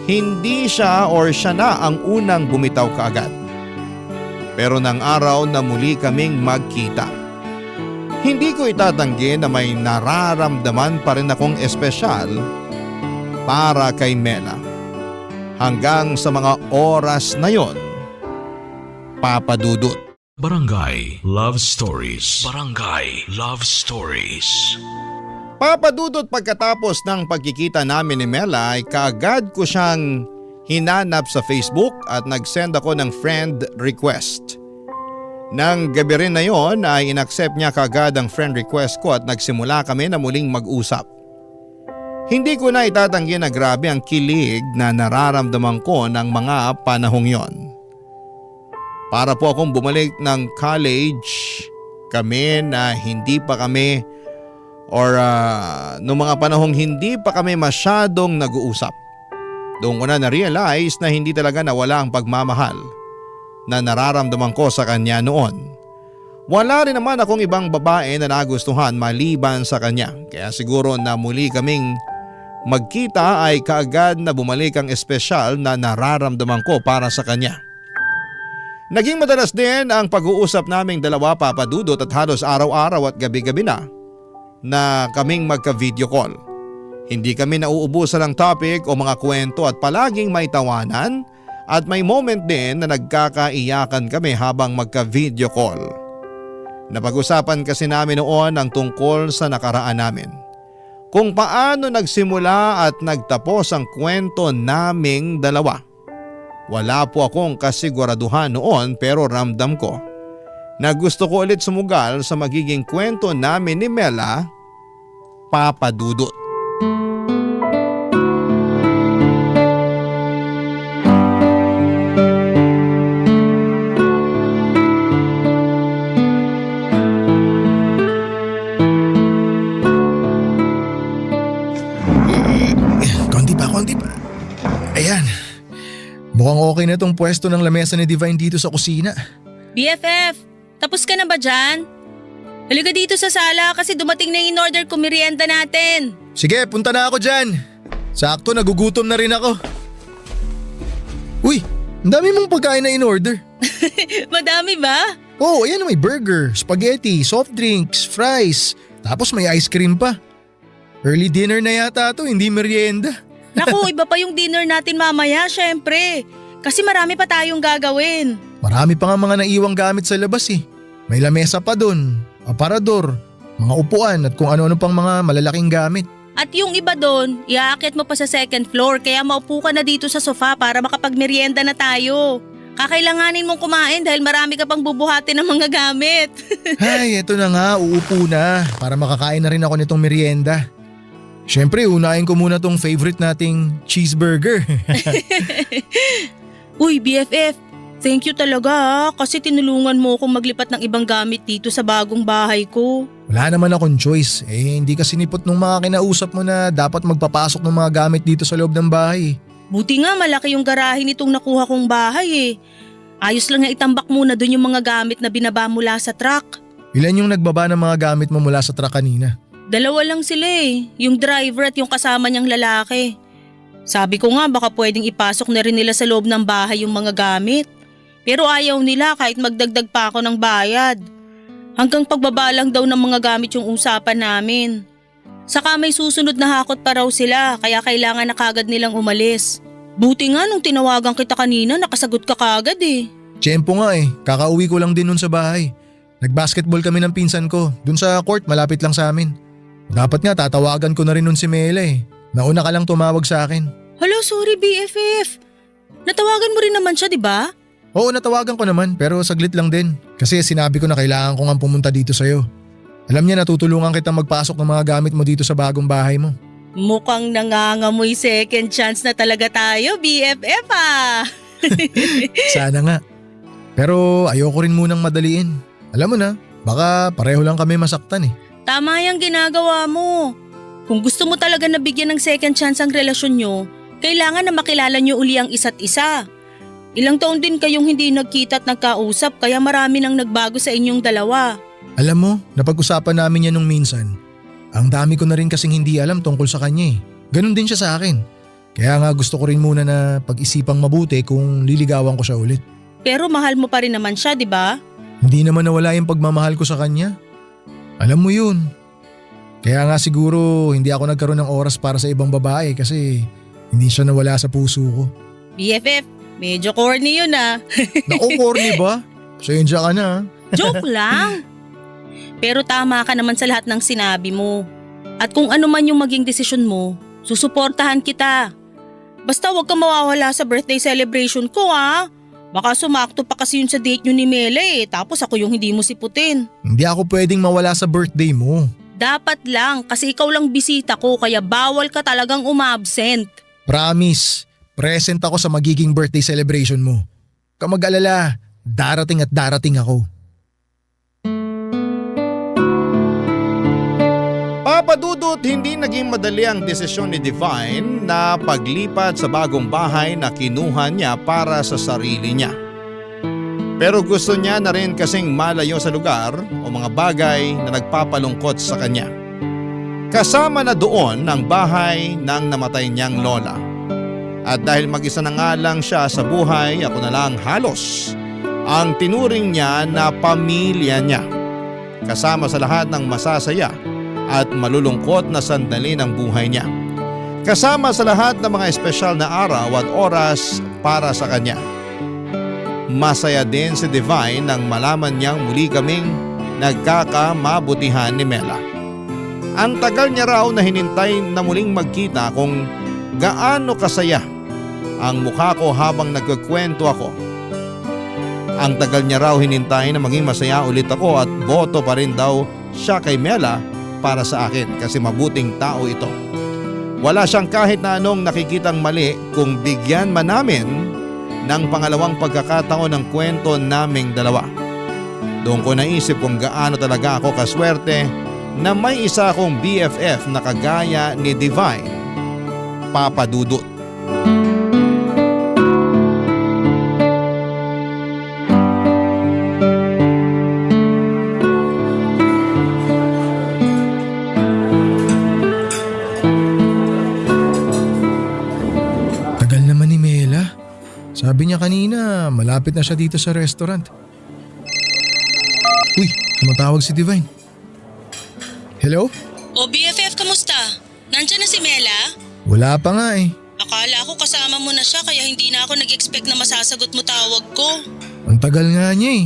hindi siya na ang unang bumitaw kaagad. Pero nang araw na muli kaming magkita, Hindi ko itatanggi na may nararamdaman pa rin akong espesyal para kay Mela. Hanggang sa mga oras na yon, Papa Dudut. Barangay Love Stories. Barangay Love Stories. Papa Dudut, pagkatapos ng pagkikita namin ni Mela ay kaagad ko siyang hinanap sa Facebook at nag-send ako ng friend request. Nang gabi rin na yon ay inaccept niya kaagad ang friend request ko at nagsimula kami na muling mag-usap. Hindi ko na itatanggi na grabe ang kilig na nararamdaman ko ng mga panahong yon. Para po akong bumalik ng college, kami na hindi pa kami noong mga panahong hindi pa kami masyadong nag-uusap. Doon ko na na-realize na hindi talaga nawala ang pagmamahal na nararamdaman ko sa kanya noon. Wala rin naman akong ibang babae na nagustuhan maliban sa kanya, kaya siguro na muli kaming magkita ay kaagad na bumalik ang espesyal na nararamdaman ko para sa kanya. Naging madalas din ang pag-uusap naming dalawa, Papa Dudut, at halos araw-araw at gabi-gabi na kaming magka-video call. Hindi kami nauubusan ng topic o mga kwento at palaging may tawanan at may moment din na nagkakaiyakan kami habang magka-video call. Napag-usapan kasi namin noon ang tungkol sa nakaraan namin. Kung paano nagsimula at nagtapos ang kwento naming dalawa. Wala po akong kasiguraduhan noon pero ramdam ko na gusto ko ulit sumugal sa magiging kwento namin ni Mela, Papa Dudut. Konti pa. Ayan. Mukhang okay na tong pwesto ng lamesa ni Divine dito sa kusina. BFF, tapos ka na ba dyan? Halika dito sa sala kasi dumating na yung in-order ko merienda natin. Sige, punta na ako dyan. Sakto, nagugutom na rin ako. Uy, ang dami mong pagkain na in-order. Madami ba? Oh, ayan, may burger, spaghetti, soft drinks, fries, tapos may ice cream pa. Early dinner na yata to, hindi merienda. Naku, iba pa yung dinner natin mamaya, syempre. Kasi marami pa tayong gagawin. Marami pa nga mga naiwang gamit sa labas eh. May lamesa pa dun, aparador, mga upuan at kung ano-ano pang mga malalaking gamit. At yung iba doon, iaakit mo pa sa second floor kaya maupo ka na dito sa sofa para makapagmerienda na tayo. Kakailanganin mong kumain dahil marami ka pang bubuhatin ng mga gamit. Ay, eto na nga, uupo na para makakain na rin ako nitong merienda. Siyempre, unahin ko muna tong favorite nating cheeseburger. Uy, BFF, thank you talaga kasi tinulungan mo akong maglipat ng ibang gamit dito sa bagong bahay ko. Wala naman akong choice. Hindi kasi nipot nung mga kinausap mo na dapat magpapasok ng mga gamit dito sa loob ng bahay. Buti nga malaki yung garahe nitong nakuha kong bahay eh. Ayos lang na itambak muna dun yung mga gamit na binaba mula sa truck. Ilan yung nagbaba ng mga gamit mo mula sa truck kanina? 2 lang sila eh, yung driver at yung kasama niyang lalaki. Sabi ko nga baka pwedeng ipasok na rin nila sa loob ng bahay yung mga gamit. Pero ayaw nila kahit magdagdag pa ako ng bayad. Hanggang pagbaba lang daw ng mga gamit yung usapan namin. Saka may susunod na hakot pa raw sila kaya kailangan na kagad nilang umalis. Buti nga nung tinawagan kita kanina nakasagot ka kagad eh. Tiyempo nga eh, kakauwi ko lang din nun sa bahay. Nagbasketball kami ng pinsan ko, dun sa court malapit lang sa amin. Dapat nga tatawagan ko na rin nun si Mela eh. Nauna ka lang tumawag sa akin. Hello, sorry BFF. Natawagan mo rin naman siya, di ba? Oo, natawagan ko naman pero saglit lang din. Kasi sinabi ko na kailangan ko nga pumunta dito sa'yo. Alam niya natutulungan kita magpasok ng mga gamit mo dito sa bagong bahay mo. Mukhang nangangamoy second chance na talaga tayo, BFF ah. Sana nga. Pero ayoko rin munang madaliin. Alam mo na, baka pareho lang kami masaktan eh. Tama yung ginagawa mo. Kung gusto mo talaga na bigyan ng second chance ang relasyon nyo, kailangan na makilala nyo uli ang isa't isa. Ilang taon din kayong hindi nagkita at nagkausap kaya marami nang nagbago sa inyong dalawa. Alam mo, napag-usapan namin yan nung minsan. Ang dami ko na rin kasing hindi alam tungkol sa kanya eh. Ganon din siya sa akin. Kaya nga gusto ko rin muna na pag-isipang mabuti kung liligawan ko siya ulit. Pero mahal mo pa rin naman siya, di ba? Hindi naman nawala yung pagmamahal ko sa kanya. Alam mo yun. Kaya nga siguro hindi ako nagkaroon ng oras para sa ibang babae kasi hindi siya nawala sa puso ko. BFF, medyo corny yun ah. Naku, corny ba? Pasensya ka na. Joke lang. Pero tama ka naman sa lahat ng sinabi mo. At kung ano man yung maging desisyon mo, susuportahan kita. Basta huwag kang mawawala sa birthday celebration ko ah. Baka sumakto pa kasi yun sa date nyo ni Mela tapos ako yung hindi mo siputin. Hindi ako pwedeng mawala sa birthday mo. Dapat lang kasi ikaw lang bisita ko kaya bawal ka talagang umabsent. Promise, present ako sa magiging birthday celebration mo. Huwag kang mag-alala, darating at darating ako. Papadudot, hindi naging madali ang desisyon ni Divine na paglipat sa bagong bahay na kinuha niya para sa sarili niya. Pero gusto niya na rin kasing malayo sa lugar o mga bagay na nagpapalungkot sa kanya. Kasama na doon ang bahay ng namatay niyang lola. At dahil mag-isa na nga lang siya sa buhay, ako na lang halos ang tinuring niya na pamilya niya. Kasama sa lahat ng masasaya at malulungkot na sandali ng buhay niya. Kasama sa lahat ng mga espesyal na araw at oras para sa kanya. Masaya din si Divine nang malaman niyang muli kaming nagkakamabutihan ni Mela. Ang tagal niya raw na hinintay na muling magkita kung gaano kasaya ang mukha ko habang nagkukwento ako. Ang tagal niya raw hinintay na maging masaya ulit ako at boto pa rin daw siya kay Mela para sa akin kasi mabuting tao ito. Wala siyang kahit na anong nakikitang mali kung bigyan man namin ng pangalawang pagkakataon ng kwento naming dalawa. Doon ko naisip kung gaano talaga ako kaswerte na may isa akong BFF na kagaya ni Divine, Papa Dudut. Sabi niya kanina, malapit na siya dito sa restaurant. Uy, tumatawag si Divine. Hello? O BFF, kamusta? Nandiyan na si Mela? Wala pa nga eh. Akala ko kasama mo na siya kaya hindi na ako nag-expect na masasagot mo tawag ko. Ang tagal nga niya eh.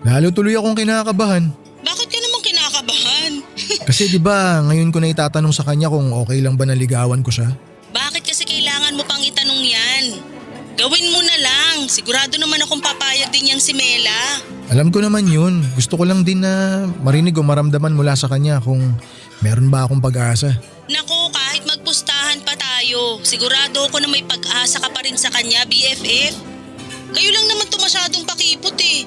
Lalo tuloy akong kinakabahan. Bakit ka naman kinakabahan? Kasi di ba ngayon ko na itatanong sa kanya kung okay lang ba naligawan ko siya? Bakit kasi kailangan mo pang itanong yan? Gawin mo na lang. Sigurado naman akong papayag din yang si Mela. Alam ko naman yun. Gusto ko lang din na marinig o maramdaman mula sa kanya kung meron ba akong pag-asa. Naku, kahit magpustahan pa tayo, sigurado ako na may pag-asa ka pa rin sa kanya, BFF. Kayo lang naman to masyadong pakipot eh.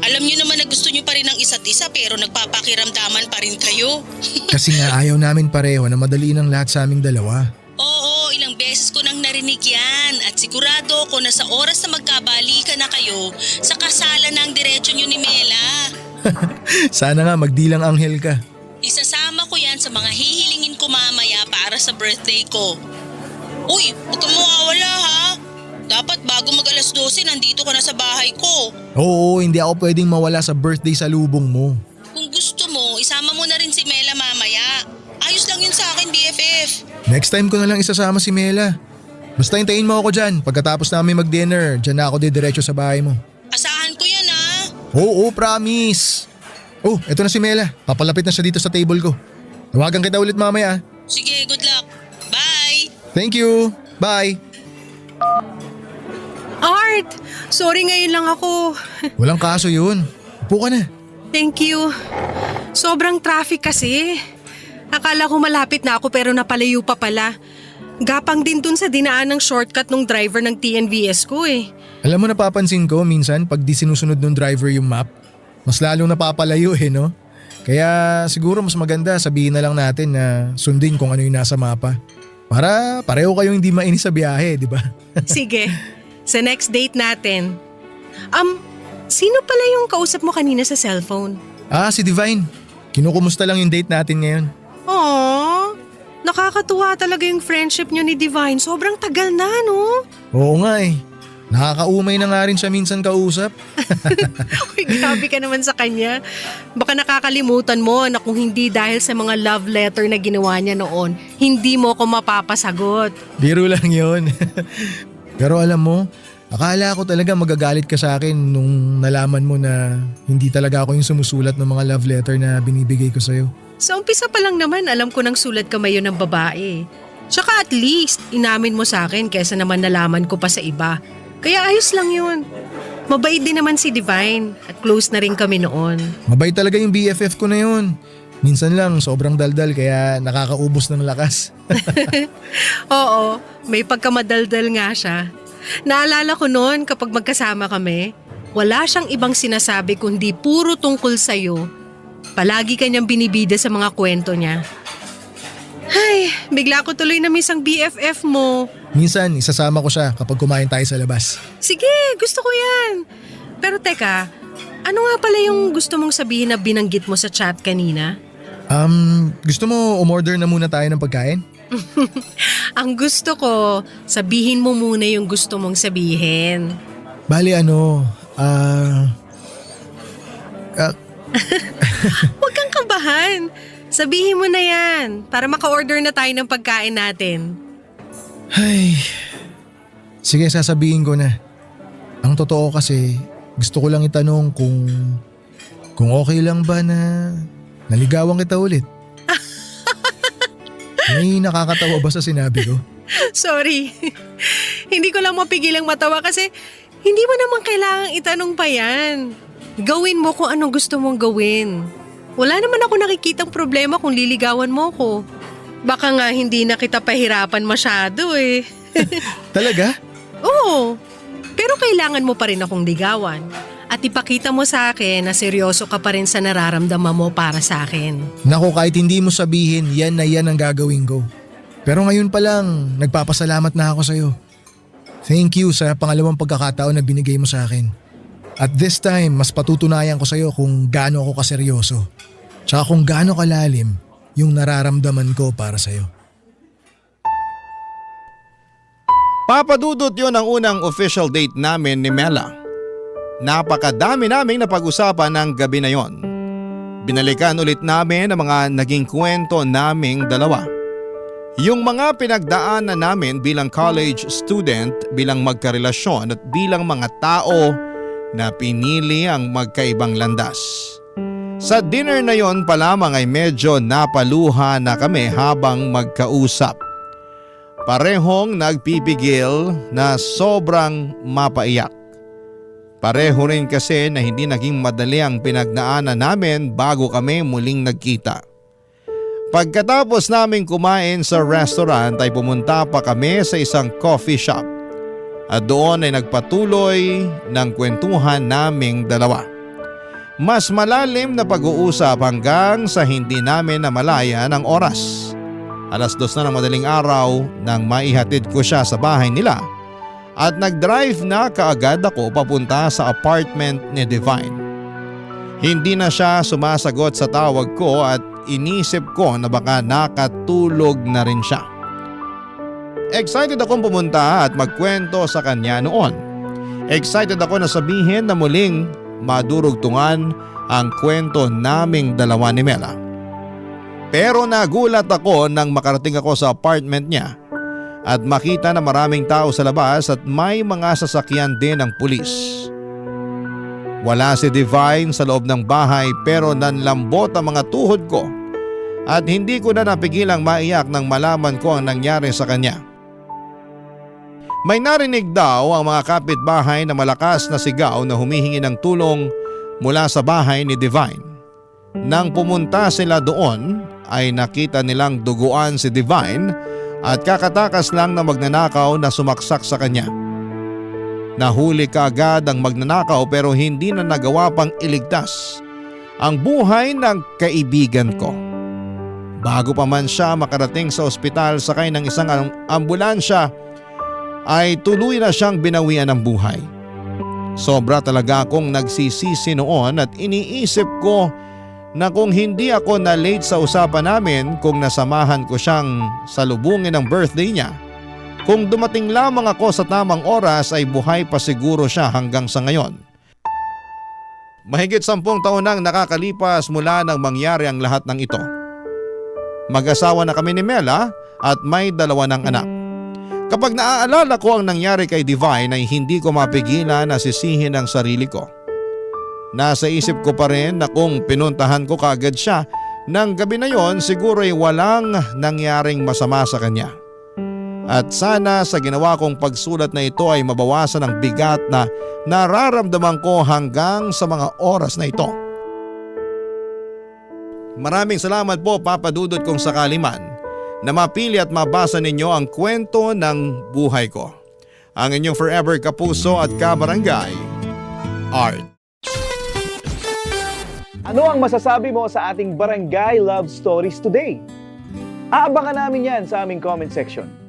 Alam niyo naman na gusto niyo pa rin ang isa't isa pero nagpapakiramdaman pa rin kayo. Kasi nga ayaw namin pareho na madaliin ang lahat sa aming dalawa. Oo, ilang beses ko nang narinig yan at sigurado ako na sa oras na magkabalikan na kayo, sa kasalan na ang diretsyo niyo ni Mela. Sana nga magdilang anghel ka. Isasama ko yan sa mga hihilingin ko mamaya para sa birthday ko. Uy, huwag kang mawawala ha. Dapat bago mag alas 12 nandito ka na sa bahay ko. Oo, hindi ako pwedeng mawala sa birthday sa lubong mo. Kung gusto mo, isama mo na rin si Mela mamaya. Ayos lang yun sa akin, BFF. Next time ko na lang isasama si Mela. Basta hintayin mo ako dyan. Pagkatapos namin mag-dinner, dyan na ako didiretso sa bahay mo. Asahan ko yan ha. Oo, promise. Oh, eto na si Mela. Papalapit na siya dito sa table ko. Tawagan kita ulit mamaya. Sige, good luck. Bye. Thank you. Bye. Art! Sorry ngayon lang ako. Walang kaso yun. Upo ka na. Thank you. Sobrang traffic kasi. Akala ko malapit na ako pero napalayo pa pala. Gapang din dun sa dinaan ng shortcut ng driver ng TNVS ko eh. Alam mo, napapansin ko minsan pag di sinusunod ng driver yung map, mas lalong napapalayo eh, no? Kaya siguro mas maganda sabihin na lang natin na sundin kung ano yung nasa mapa. Para pareho kayong hindi mainis sa biyahe, di ba? Sige, sa next date natin. Sino pala yung kausap mo kanina sa cellphone? Si Divine. Kinukumusta lang yung date natin ngayon. Aww, nakakatuwa talaga yung friendship nyo ni Divine. Sobrang tagal na, no? Oo nga eh. Nakakaumay na nga rin siya minsan kausap. Uy, grabe ka naman sa kanya. Baka nakakalimutan mo na kung hindi dahil sa mga love letter na ginawa niya noon, hindi mo ko mapapasagot. Biro lang yun. Pero alam mo, akala ko talaga magagalit ka sa akin nung nalaman mo na hindi talaga ako yung sumusulat ng mga love letter na binibigay ko sa'yo. Sa umpisa pa lang naman, alam ko nang sulat ka mayon ng babae. Tsaka at least, inamin mo sa akin kesa naman nalaman ko pa sa iba. Kaya ayos lang yun. Mabait din naman si Divine at close na rin kami noon. Mabait talaga yung BFF ko na yun. Minsan lang sobrang daldal kaya nakakaubos ng lakas. Oo, may pagkamadaldal nga siya. Naalala ko noon kapag magkasama kami, wala siyang ibang sinasabi kundi puro tungkol sa'yo. Palagi kanyang binibida sa mga kwento niya. Ay, bigla ko tuloy na miss ang BFF mo. Minsan isasama ko siya kapag kumain tayo sa labas. Sige, gusto ko yan. Pero teka, ano nga pala yung gusto mong sabihin na binanggit mo sa chat kanina? Gusto mo umorder na muna tayo ng pagkain? Ang gusto ko, sabihin mo muna yung gusto mong sabihin. Bali Huwag kang kabahan. Sabihin mo na yan para maka-order na tayo ng pagkain natin. Ay, sige sasabihin ko na. Ang totoo kasi, gusto ko lang itanong kung okay lang ba na naligawan kita ulit. May nakakatawa ba sa sinabi ko? Sorry. Hindi ko lang mapigilang matawa kasi hindi mo naman kailangang itanong pa yan. Gawin mo kung anong gusto mong gawin. Wala naman ako nakikitang problema kung liligawan mo ko. Baka nga hindi na kita pahirapan masyado eh. Talaga? Oo. Pero kailangan mo pa rin akong ligawan. At ipakita mo sa akin na seryoso ka pa rin sa nararamdaman mo para sa akin. Naku, kahit hindi mo sabihin, yan na yan ang gagawin ko. Pero ngayon pa lang, nagpapasalamat na ako sa'yo. Thank you sa pangalawang pagkakataon na binigay mo sa akin. At this time, mas patutunayan ko sa'yo kung gaano ako kaseryoso. Tsaka kung gaano kalalim yung nararamdaman ko para sa'yo. Papadudot yon ang unang official date namin ni Mela. Napakadami naming napag-usapan ng gabi na yon. Binalikan ulit namin ang mga naging kwento naming dalawa. Yung mga pinagdaanan namin bilang college student, bilang magkarelasyon at bilang mga tao na pinili ang magkaibang landas. Sa dinner na yon pa lamang ay medyo napaluha na kami habang magkausap. Parehong nagpipigil na sobrang mapaiyak. Pareho rin kasi na hindi naging madali ang pinagdaanan namin bago kami muling nagkita. Pagkatapos naming kumain sa restaurant ay pumunta pa kami sa isang coffee shop. At doon ay nagpatuloy ng kwentuhan naming dalawa. Mas malalim na pag-uusap hanggang sa hindi namin namalaya ng oras. 2:00 na ng madaling araw nang maihatid ko siya sa bahay nila. At nag-drive na kaagad ako papunta sa apartment ni Divine. Hindi na siya sumasagot sa tawag ko at inisip ko na baka nakatulog na rin siya. Excited akong pumunta at magkwento sa kanya noon. Excited ako na sabihin na muling madurugtungan ang kwento naming dalawa ni Mela. Pero nagulat ako nang makarating ako sa apartment niya at makita na maraming tao sa labas at may mga sasakyan din ng pulis. Wala si Divine sa loob ng bahay pero nanlambot ang mga tuhod ko at hindi ko na napigilang maiyak nang malaman ko ang nangyari sa kanya. May narinig daw ang mga kapitbahay na malakas na sigaw na humihingi ng tulong mula sa bahay ni Divine. Nang pumunta sila doon ay nakita nilang duguan si Divine at kakatakas lang na magnanakaw na sumaksak sa kanya. Nahuli kaagad ang magnanakaw pero hindi na nagawa pang iligtas ang buhay ng kaibigan ko. Bago pa man siya makarating sa ospital sakay ng isang ambulansya ay tuloy na siyang binawian ng buhay. Sobra talaga akong nagsisisi noon at iniisip ko na kung hindi ako na-late sa usapan namin kung nasamahan ko siyang salubungin ng birthday niya, Kung dumating lamang ako sa tamang oras ay buhay pa siguro siya hanggang sa ngayon. Mahigit 10 taon nang nakakalipas mula nang mangyari ang lahat ng ito. Mag-asawa na kami ni Mela at may 2 ng anak. Kapag naaalala ko ang nangyari kay Divine ay hindi ko mapigilan na sisihin ang sarili ko. Nasa isip ko pa rin na kung pinuntahan ko kaagad siya ng gabi na yon siguro ay walang nangyaring masama sa kanya. At sana sa ginawa kong pagsulat na ito ay mabawasan ang bigat na nararamdaman ko hanggang sa mga oras na ito. Maraming salamat po Papa Dudut kung sakali man na mapili at mabasa ninyo ang kwento ng buhay ko. Ang inyong forever kapuso at kabarangay, Art. Ano ang masasabi mo sa ating Barangay Love Stories today? Aabangan namin yan sa aming comment section.